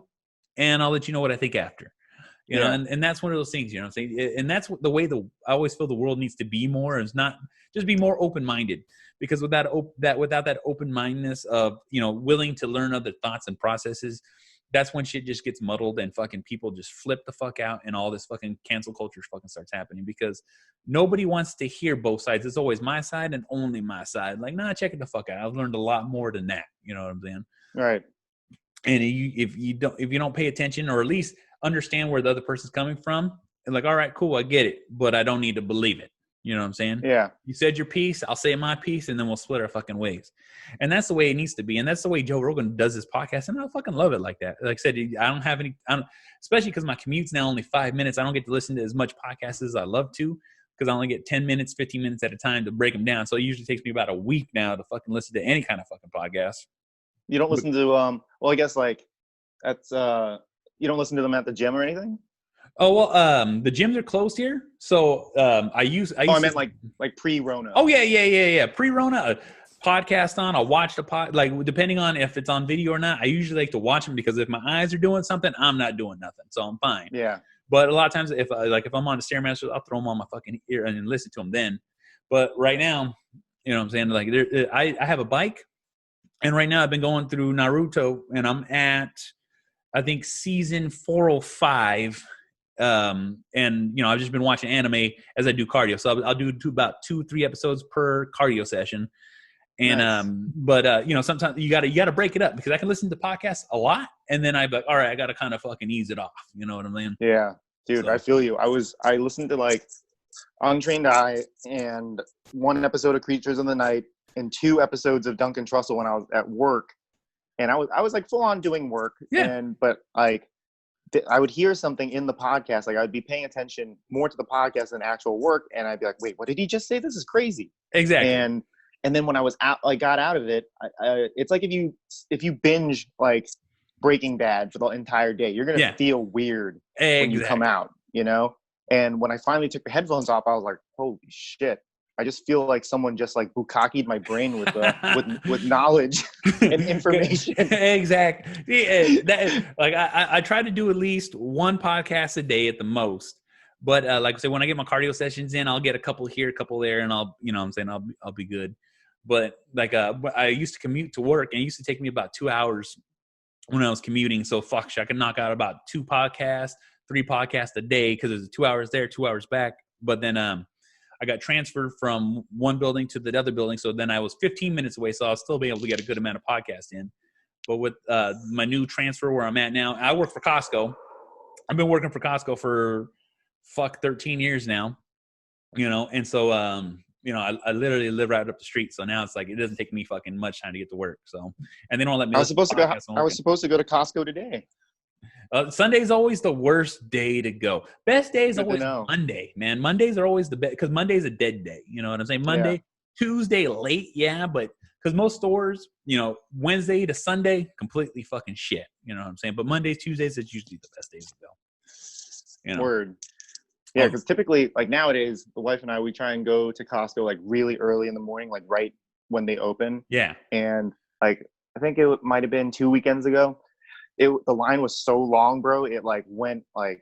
and I'll let you know what I think after. You know, and that's one of those things. You know what I'm saying? And that's the way I always feel the world needs to be more. Is not just be more open minded. Because without that open mindedness of willing to learn other thoughts and processes, that's when shit just gets muddled and fucking people just flip the fuck out and all this fucking cancel culture fucking starts happening because nobody wants to hear both sides. It's always my side and only my side. Like, nah, check it the fuck out. I've learned a lot more than that. You know what I'm saying? Right. And if you don't pay attention or at least understand where the other person's coming from, and like, all right, cool, I get it, but I don't need to believe it. You know what I'm saying? Yeah. You said your piece, I'll say my piece, and then we'll split our fucking ways. And that's the way it needs to be. And that's the way Joe Rogan does his podcast. And I fucking love it like that. Like I said, especially because my commute's now only 5 minutes. I don't get to listen to as much podcasts as I love to because I only get 10 minutes, 15 minutes at a time to break them down. So it usually takes me about a week now to fucking listen to any kind of fucking podcast. You don't listen to, well, I guess like that's, you don't listen to them at the gym or anything? Oh, well, the gyms are closed here. So I meant like pre-Rona. Oh, yeah. Pre-Rona, podcast on. I'll watch the pod, like depending on if it's on video or not. I usually like to watch them because if my eyes are doing something, I'm not doing nothing. So I'm fine. Yeah. But a lot of times if I'm on the Stairmaster, I'll throw them on my fucking ear and listen to them then. But right now, you know what I'm saying? Like I have a bike. And right now I've been going through Naruto and I'm at, I think, season 405. And I've just been watching anime as I do cardio, so I'll do about 2-3 episodes per cardio session. And nice. Sometimes you gotta break it up because I can listen to podcasts a lot and then I'm like, all right, I gotta kind of fucking ease it off, you know what I mean? Yeah, dude, so. I feel you. I listened to like Untrained Eye and 1 episode of Creatures in the Night and 2 episodes of Duncan Trussell when I was at work, and I was like full on doing work. But like I would hear something in the podcast, like I'd be paying attention more to the podcast than actual work, and I'd be like, "Wait, what did he just say? This is crazy." Exactly. And then when I was out, like got out of it, it's like if you binge like Breaking Bad for the entire day, you're gonna feel weird when you come out, And when I finally took the headphones off, I was like, "Holy shit!" I just feel like someone just like bukkakied my brain with with knowledge and information. Exactly. I try to do at least 1 podcast a day at the most. But like I said, when I get my cardio sessions in, I'll get a couple here, a couple there, and I'll be good. But like I used to commute to work, and it used to take me about 2 hours when I was commuting. So I could knock out about 2 podcasts, 3 podcasts a day because it was 2 hours there, 2 hours back. But then I got transferred from one building to the other building. So then I was 15 minutes away. So I'll still be able to get a good amount of podcasts in. But with my new transfer where I'm at now, I work for Costco. I've been working for Costco for 13 years now, and so, I literally live right up the street. So now it's like, it doesn't take me fucking much time to get to work. So, and they don't let me. I was supposed to go to Costco today. Sunday's always the worst day to go. Best day is Good to always know. Monday, man. Mondays are always the best because Monday's a dead day. You know what I'm saying? Monday, Tuesday late, yeah, but because most stores, Wednesday to Sunday, completely fucking shit. You know what I'm saying? But Mondays, Tuesdays, it's usually the best days to go. Word. Yeah, because typically, like nowadays, the wife and I, we try and go to Costco like really early in the morning, like right when they open. Yeah. And like, I think it might have been 2 weekends ago. The line was so long, bro. It like went like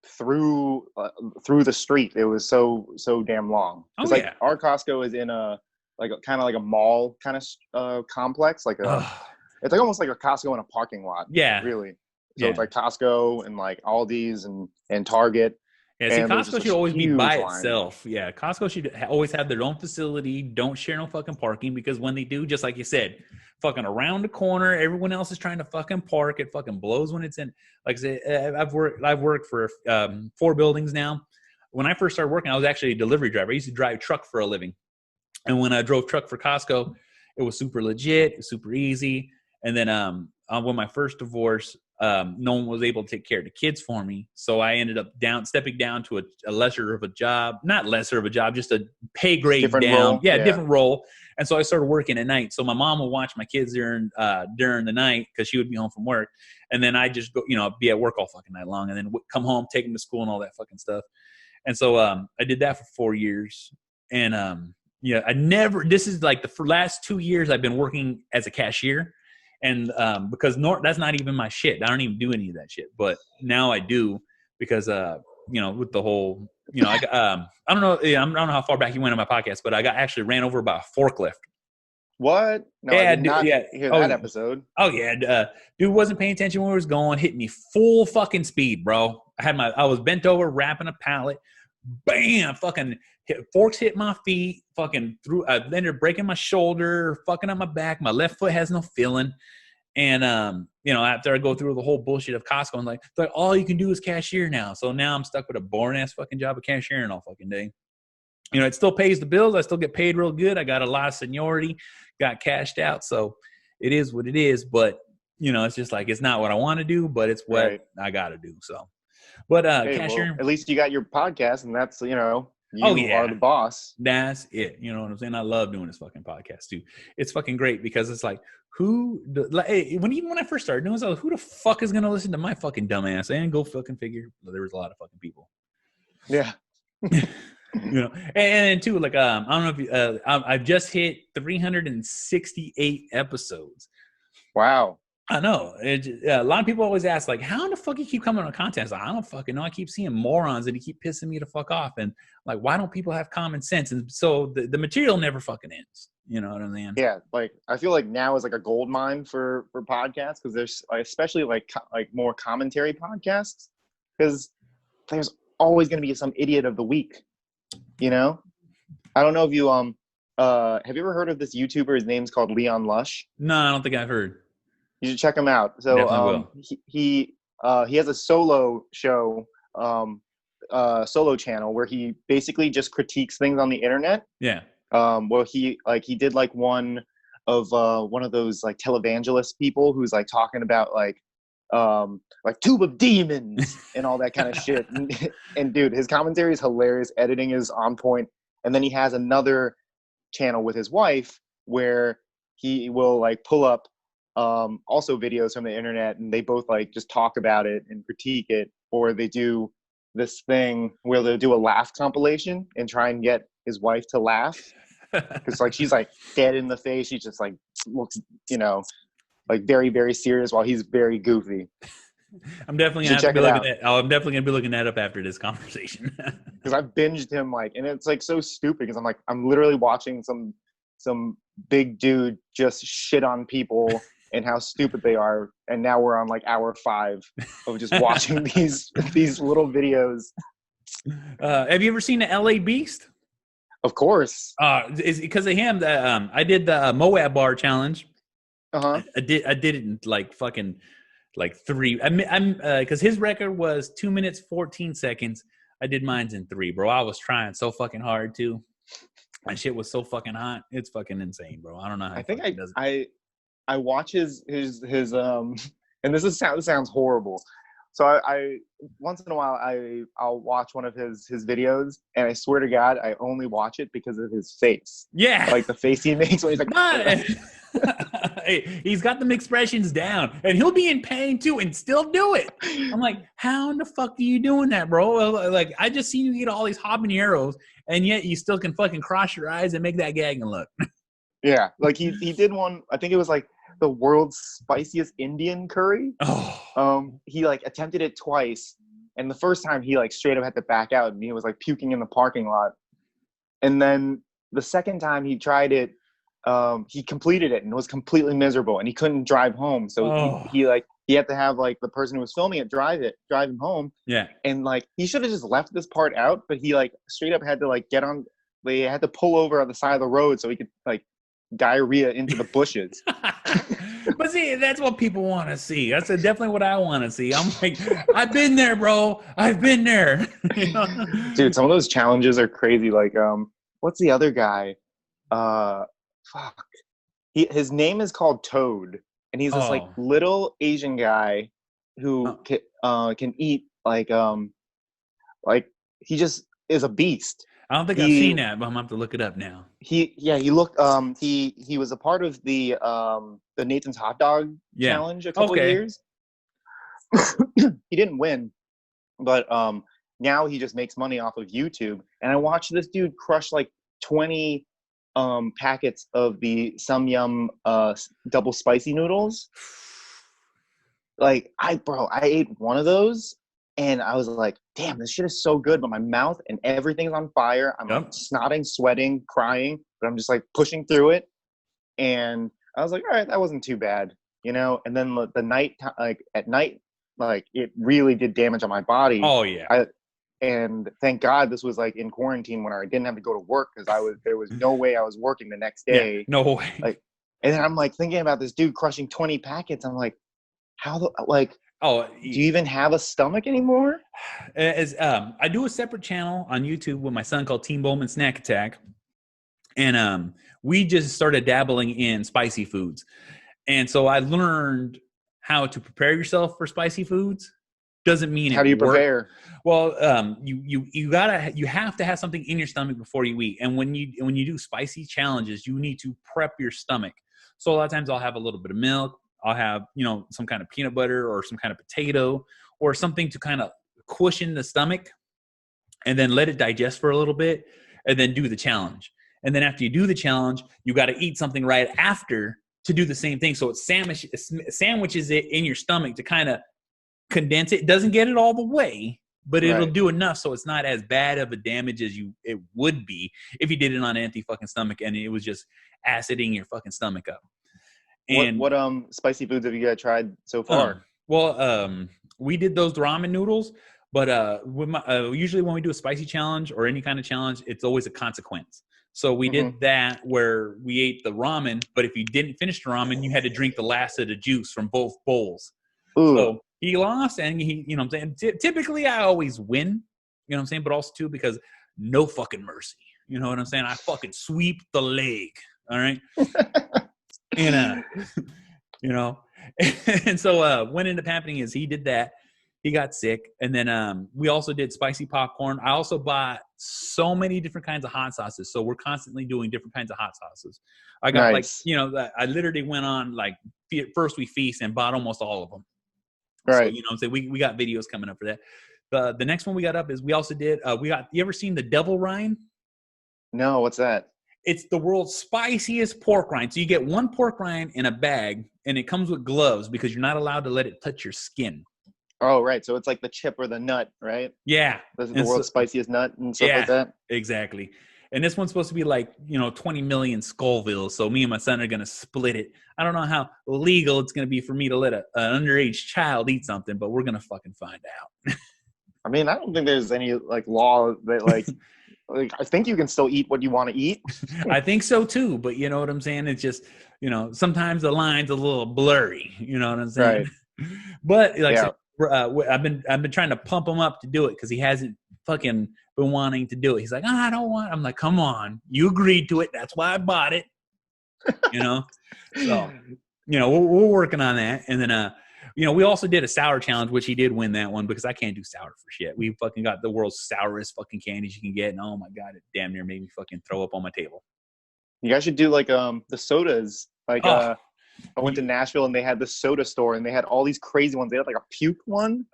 through the street. It was so damn long. It's like our Costco is in a like kind of like a mall kind of complex, like it's like almost like a Costco in a parking lot. Yeah, really. So it's like Costco and like Aldi's and Target. Yeah, see, Costco should always be by line. itself. Yeah, Costco should always have their own facility. Don't share no fucking parking, because when they do, just like you said, fucking around the corner, everyone else is trying to fucking park. It fucking blows when it's in. Like I said, I've worked for 4 buildings now. When I first started working, I was actually a delivery driver. I used to drive truck for a living, and when I drove truck for Costco, it was super legit, it was super easy. And then when my first divorce, no one was able to take care of the kids for me. So I ended up stepping down to a lesser of a job, not lesser of a job, just a pay grade different down. Role. Yeah, different role. And so I started working at night. So my mom would watch my kids during the night because she would be home from work. And then I just go, be at work all fucking night long, and then come home, take them to school and all that fucking stuff. And so I did that for 4 years. And this is like the last 2 years I've been working as a cashier. And because that's not even my shit. I don't even do any of that shit. But now I do, because with the whole, I don't know. I don't know how far back you went on my podcast, but I got actually ran over by a forklift. What? No, yeah, I did not hear that episode. Oh yeah, dude wasn't paying attention when he was going, hit me full fucking speed, bro. I was bent over wrapping a pallet. Bam! Fucking forks hit my feet. Fucking I ended up breaking my shoulder, fucking up my back. My left foot has no feeling. And after I go through the whole bullshit of Costco, I'm like, all you can do is cashier now. So now I'm stuck with a boring ass fucking job of cashiering all fucking day. It still pays the bills. I still get paid real good. I got a lot of seniority, got cashed out. So it is what it is. But it's just like, it's not what I want to do, but it's what I got to do. So. But cashier, at least you got your podcast, and that's you are the boss. That's it. You know what I'm saying? I love doing this fucking podcast too. It's fucking great because it's like, when I first started doing this, I was, who the fuck is gonna listen to my fucking dumbass? And go fucking figure. There was a lot of fucking people. Yeah. And then too, like I don't know if I've just hit 368 episodes. Wow. I know. A lot of people always ask, like, how the fuck you keep coming on content? Like, I don't fucking know. I keep seeing morons and they keep pissing me the fuck off. And like, why don't people have common sense? And so the material never fucking ends. You know what I mean? Yeah. Like, I feel like now is like a gold mine for podcasts, because there's especially like more commentary podcasts, because there's always going to be some idiot of the week. I don't know if you have you ever heard of this YouTuber? His name's called Leon Lush. No, I don't think I've heard. You should check him out. So he has a solo show, solo channel where he basically just critiques things on the internet. Yeah. Well, he did like one of those like televangelist people who's like talking about like Tube of Demons and all that kind of shit. And dude, his commentary is hilarious. Editing is on point. And then he has another channel with his wife where he will like pull up also videos from the internet, and they both like just talk about it and critique it. Or they do this thing where they'll do a laugh compilation and try and get his wife to laugh, because like she's like dead in the face. She just like looks, like very, very serious while he's very goofy. I'm definitely gonna be looking at. I'm definitely gonna be looking that up after this conversation. Because I've binged him and it's like so stupid, because I'm literally watching some big dude just shit on people and how stupid they are. And now we're on like hour 5 of just watching these little videos. Have you ever seen the LA Beast? Of course. Is because of him that I did the Moab bar challenge. Uh-huh. I did it in like fucking like 3. I'm because his record was 2 minutes 14 seconds. I did mine's in 3, bro. I was trying so fucking hard too. My shit was so fucking hot. It's fucking insane, bro. I don't know how I think he does it. I watch his and this sounds horrible. So I once in a while I'll watch one of his videos, and I swear to God I only watch it because of his face. Yeah, like the face he makes when he's like. Hey, he's got them expressions down, and he'll be in pain too, and still do it. I'm like, how in the fuck are you doing that, bro? Like, I just seen you eat all these habaneros, and yet you still can fucking cross your eyes and make that gagging look. Yeah, like he did one. I think it was like the world's spiciest Indian curry. Oh, He like attempted it twice, and the first time he like straight up had to back out, and he was like puking in the parking lot. And then the second time he tried it, he completed it and was completely miserable, and he couldn't drive home. So he had to have like the person who was filming it drive him home. yeah. And like he should have just left this part out, but he like straight up had to like get on. They had to pull over on the side of the road so he could like diarrhea into the bushes. But see, that's what people want to see. That's definitely what I want to see. I'm like, I've been there, bro. I've been there. You know? Dude, some of those challenges are crazy. Like, what's the other guy? Fuck. His name is called Toad, and he's this like little Asian guy who can eat like he just is a beast. I don't think I've seen that, but I'm gonna have to look it up now. He looked he was a part of the Nathan's Hot Dog challenge a couple of years. He didn't win, but now he just makes money off of YouTube. And I watched this dude crush like 20 packets of the Sum Yum double spicy noodles. Like I ate one of those, and I was like, damn, this shit is so good, but my mouth and everything's on fire. I'm like snotting, sweating, crying, but I'm just like pushing through it. And I was like, all right, that wasn't too bad, you know? And then the night, like at night, like it really did damage on my body. Oh yeah. And thank God this was like in quarantine when I didn't have to go to work, because there was no way I was working the next day. Yeah, no way. Like, and then I'm like thinking about this dude crushing 20 packets. I'm like, do you even have a stomach anymore? I do a separate channel on YouTube with my son called Team Bowman Snack Attack. And we just started dabbling in spicy foods. And so I learned how to prepare yourself for spicy foods. Doesn't mean how do you prepare? Well, you have to have something in your stomach before you eat. And when you do spicy challenges, you need to prep your stomach. So a lot of times I'll have a little bit of milk. I'll have, some kind of peanut butter or some kind of potato or something to kind of cushion the stomach, and then let it digest for a little bit, and then do the challenge. And then after you do the challenge, you got to eat something right after to do the same thing. So it sandwiches it in your stomach to kind of condense it. It doesn't get it all the way, but it'll do enough so it's not as bad of a damage as it would be if you did it on an empty fucking stomach and it was just aciding your fucking stomach up. And what spicy foods have you guys tried so far? We did those ramen noodles, but usually when we do a spicy challenge or any kind of challenge, it's always a consequence. So we did that where we ate the ramen, but if you didn't finish the ramen, you had to drink the last of the juice from both bowls. Ooh. So he lost, and he, you know what I'm saying? Typically I always win, you know what I'm saying? But also too, because no fucking mercy. You know what I'm saying? I fucking sweep the leg. All right. And and so what ended up happening is he did that. He got sick, and then we also did spicy popcorn. I also bought so many different kinds of hot sauces, so we're constantly doing different kinds of hot sauces. I got I literally went on like first we feast and bought almost all of them. Right. So we got videos coming up for that. The next one we got up is we also did you ever seen the devil rind? No, what's that? It's the world's spiciest pork rind. So you get one pork rind in a bag, and it comes with gloves because you're not allowed to let it touch your skin. Oh, right. So it's like the chip or the nut, right? Yeah. This is the world's spiciest nut and stuff like that? Exactly. And this one's supposed to be like, 20 million Scoville. So me and my son are going to split it. I don't know how legal it's going to be for me to let an underage child eat something, but we're going to fucking find out. I mean, I don't think there's any like law that like I think you can still eat what you want to eat. I think so too, but you know what I'm saying? It's just, sometimes the line's a little blurry, you know what I'm saying? Right. But like I said, I've been trying to pump him up to do it because he hasn't fucking been wanting to do it. He's like, I don't want. I'm like, come on, you agreed to it. That's why I bought it. So we're working on that, and then we also did a sour challenge, which he did win that one because I can't do sour for shit. We fucking got the world's sourest fucking candies you can get, and oh my god, it damn near made me fucking throw up on my table. You guys should do like the sodas. Like I went to Nashville and they had the soda store and they had all these crazy ones. They had like a puke one,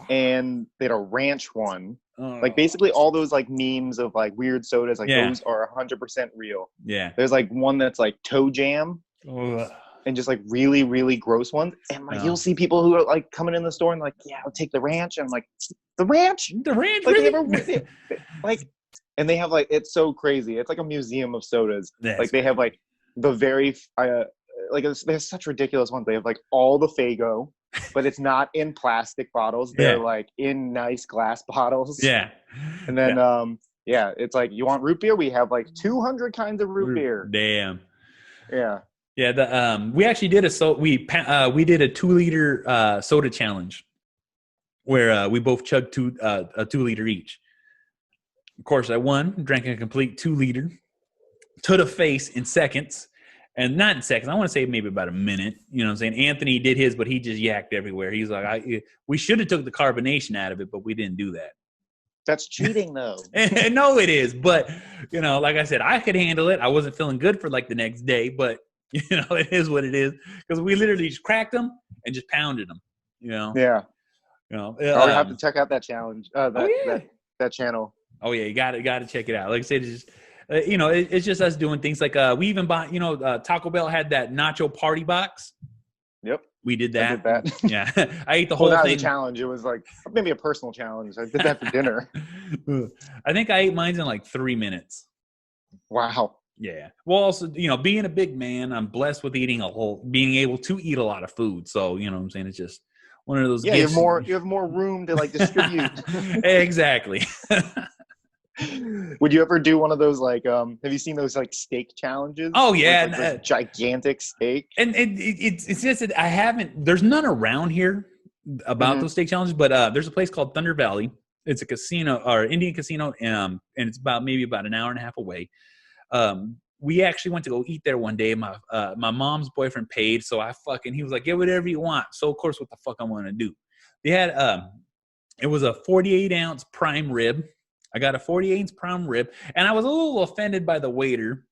and they had a ranch one. Like basically all those like memes of like weird sodas, like those are 100% real. Yeah. There's like one that's like toe jam. And just like really, really gross ones. And like you'll see people who are like coming in the store and like, yeah, I'll take the ranch. And I'm like, the ranch? Like, really? Like, and they have like, it's so crazy. It's like a museum of sodas. Like they have like the very, there's such ridiculous ones. They have like all the Faygo, but it's not in plastic bottles. They're like in nice glass bottles. Yeah. And then, it's like, you want root beer? We have like 200 kinds of root beer. Damn. Yeah. Yeah, we actually did we did a 2-liter soda challenge where we both chugged a 2-liter each. Of course, I won, drank a complete 2-liter to the face in seconds, and not in seconds. I want to say maybe about a minute. You know what I'm saying? Anthony did his, but he just yacked everywhere. He's like, we should have took the carbonation out of it, but we didn't do that. That's cheating, though. No, it is, but like I said, I could handle it. I wasn't feeling good for like the next day, but. It is what it is because we literally just cracked them and just pounded them. Yeah. We have to check out that challenge. That channel. Oh yeah, you got to check it out. Like I said, it's just, it's just us doing things like we even bought. Taco Bell had that nacho party box. Yep. We did that. I did that. Yeah, I ate the whole thing. Was a challenge. It was like maybe a personal challenge. I did that for dinner. I think I ate mine in like 3 minutes. Wow. Yeah. Well, also, being a big man, I'm blessed with being able to eat a lot of food. So, you know what I'm saying? It's just one of those gifts. You have more room to like distribute. Exactly. Would you ever do one of those like have you seen those like steak challenges? Oh yeah, like, gigantic steak. And it's just that I haven't. There's none around here about those steak challenges, but there's a place called Thunder Valley. It's a casino or Indian casino, and it's maybe about an hour and a half away. We actually went to go eat there one day. My mom's boyfriend paid, so he was like, get whatever you want. So of course, what the fuck I'm gonna do? They had it was a 48-ounce prime rib. I got a 48-ounce prime rib, and I was a little offended by the waiter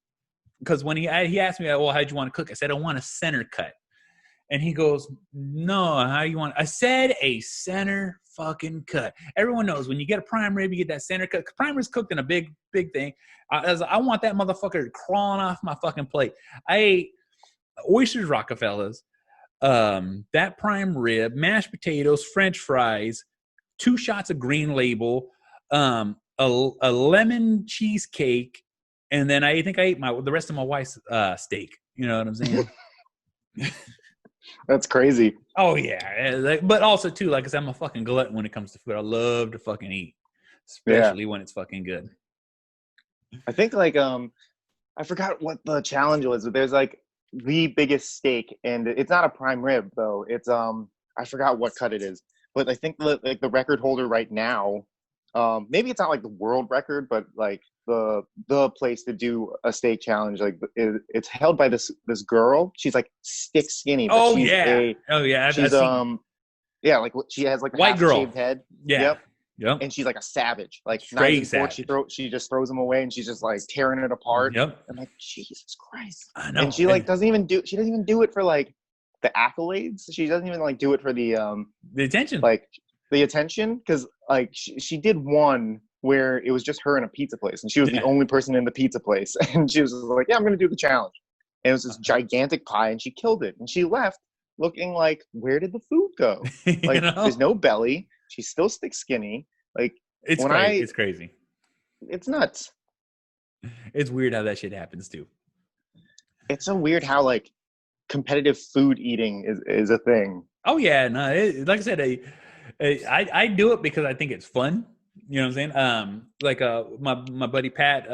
because when he asked me, well, how'd you want to cook? I said I want a center cut, and he goes, no, how you want? I said a center fucking cut. Everyone knows when you get a prime rib, you get that center cut. Prime rib's cooked in a big thing. I want that motherfucker crawling off my fucking plate. I ate oysters Rockefellers, that prime rib, mashed potatoes, French fries, 2 shots of Green Label, a lemon cheesecake, and then I think I ate the rest of my wife's steak. You know what I'm saying? That's crazy. Oh yeah, but also too, like I said, I'm a fucking glutton when it comes to food. I love to fucking eat, especially when it's fucking good. I think like I forgot what the challenge was, but there's like the biggest steak, and it's not a prime rib though. It's I forgot what cut it is, but I think the record holder right now, maybe it's not like the world record, but like the place to do a steak challenge, like it's held by this girl. She's like stick skinny. But she's like she has like a white girl shaved head. Yep. And she's like a savage. Like straight savage. She just throws them away and she's just like tearing it apart. Yep. I'm like, Jesus Christ. I know. And she like doesn't even do it for like the accolades. She doesn't even like do it for the attention. Like the attention, because like she did one where it was just her in a pizza place, and she was the only person in the pizza place, and she was like, "Yeah, I'm gonna do the challenge." And it was this gigantic pie, and she killed it, and she left looking like, "Where did the food go?" Like, there's no belly. She's still stick skinny. Like, it's crazy. It's crazy. It's nuts. It's weird how that shit happens too. It's so weird how like competitive food eating is a thing. Oh yeah, no, like I said, I do it because I think it's fun. You know what I'm saying? Like my buddy Pat,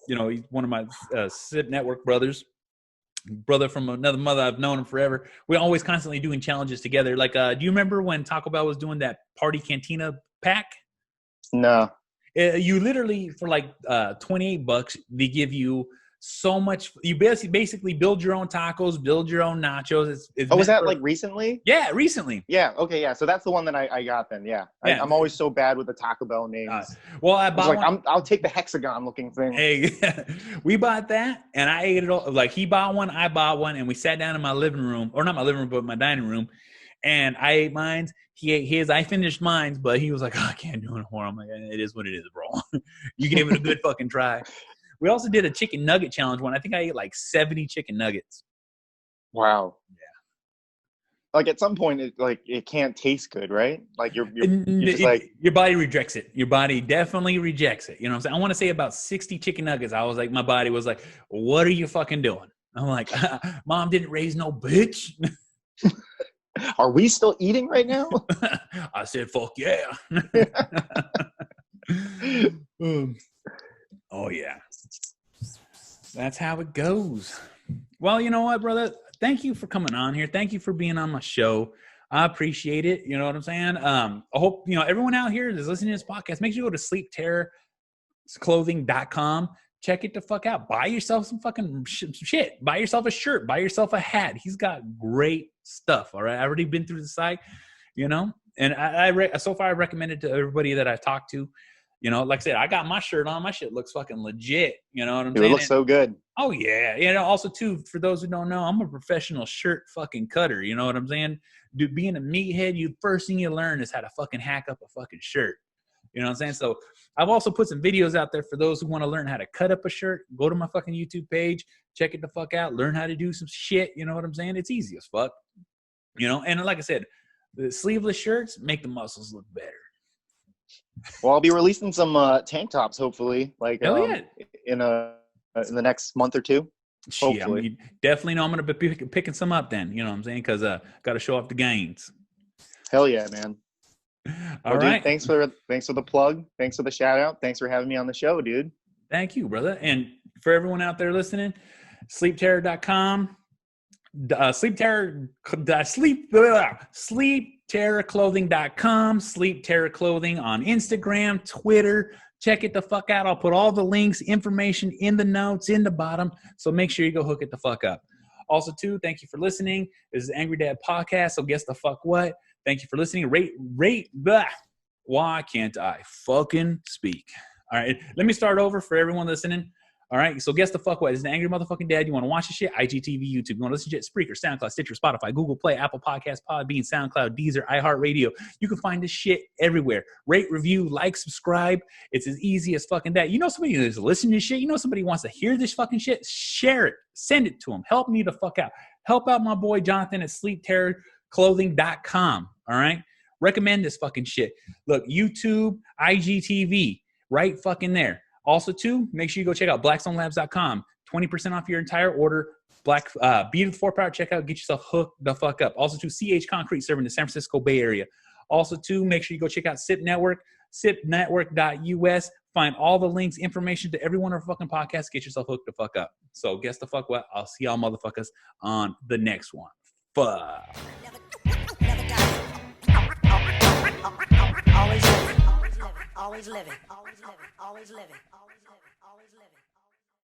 he's one of my SIP network brother from another mother. I've known him forever. We're always constantly doing challenges together. Like, do you remember when Taco Bell was doing that party cantina pack? No. You literally for like $28, they give you so much. You basically build your own tacos, build your own nachos. It's was that like recently? Yeah, recently. Yeah. Okay. Yeah. So that's the one that I got then. Yeah. Yeah. I'm always so bad with the Taco Bell names. Well, I bought one. I'll take the hexagon looking thing. Hey, we bought that, and I ate it all. Like he bought one, I bought one, and we sat down in my living room, or not my living room, but my dining room, and I ate mine. He ate his. I finished mine, but he was like, "Oh, I can't do it anymore." I'm like, "It is what it is, bro. You gave it a good fucking try." We also did a chicken nugget challenge one. I think I ate like 70 chicken nuggets. Wow. Yeah. Like at some point, it can't taste good, right? Like you're just like your body rejects it. Your body definitely rejects it. You know what I'm saying? I want to say about 60 chicken nuggets. I was like, my body was like, "What are you fucking doing?" I'm like, "Mom didn't raise no bitch." Are we still eating right now? I said, "Fuck yeah." Oh yeah. That's how it goes. Well, you know what, brother? Thank you for coming on here. Thank you for being on my show. I appreciate it. You know what I'm saying? I hope, everyone out here that's listening to this podcast, make sure you go to sleepterrorclothing.com. Check it the fuck out. Buy yourself some fucking shit. Buy yourself a shirt. Buy yourself a hat. He's got great stuff. All right. I've already been through the site, and so far I recommend it to everybody that I've talked to. Like I said, I got my shirt on. My shit looks fucking legit. You know what I'm saying? It looks so good. Oh, yeah. Also, too, for those who don't know, I'm a professional shirt fucking cutter. You know what I'm saying? Dude, being a meathead, first thing you learn is how to fucking hack up a fucking shirt. You know what I'm saying? So I've also put some videos out there for those who want to learn how to cut up a shirt. Go to my fucking YouTube page. Check it the fuck out. Learn how to do some shit. You know what I'm saying? It's easy as fuck. And like I said, the sleeveless shirts make the muscles look better. Well, I'll be releasing some tank tops, hopefully, like in the next month or two. Hopefully. You definitely know I'm going to be picking some up then. You know what I'm saying? Because got to show off the gains. Hell yeah, man. All right. Dude, thanks for the plug. Thanks for the shout out. Thanks for having me on the show, dude. Thank you, brother. And for everyone out there listening, sleepterror.com, sleepterrorclothing.com, Sleep Terror Clothing on Instagram, Twitter. Check it the fuck out. I'll put all the links, information in the notes in the bottom. So make sure you go hook it the fuck up. Also, too, thank you for listening. This is Angry Dad Podcast. So guess the fuck what? Thank you for listening. Rate, blah. Why can't I fucking speak? All right. Let me start over for everyone listening. All right, so guess the fuck what? It's the Angry Motherfucking Dad. You want to watch the shit? IGTV, YouTube. You want to listen to it? Spreaker, SoundCloud, Stitcher, Spotify, Google Play, Apple Podcasts, Podbean, SoundCloud, Deezer, iHeartRadio. You can find this shit everywhere. Rate, review, like, subscribe. It's as easy as fucking that. Somebody who's listening to shit? Somebody wants to hear this fucking shit? Share it. Send it to them. Help me the fuck out. Help out my boy Jonathan at sleepterrorclothing.com. All right? Recommend this fucking shit. Look, YouTube, IGTV, right fucking there. Also, too, make sure you go check out blackstonelabs.com. 20% off your entire order. Beat with 4-power checkout. Get yourself hooked the fuck up. Also, too, CH Concrete serving the San Francisco Bay Area. Also, too, make sure you go check out SIP Network, sipnetwork.us. Find all the links, information to every one of our fucking podcasts. Get yourself hooked the fuck up. So, guess the fuck what? I'll see y'all motherfuckers on the next one. Fuck. Never die. Always living. Always living. Always living. Always living. Always living. Always living.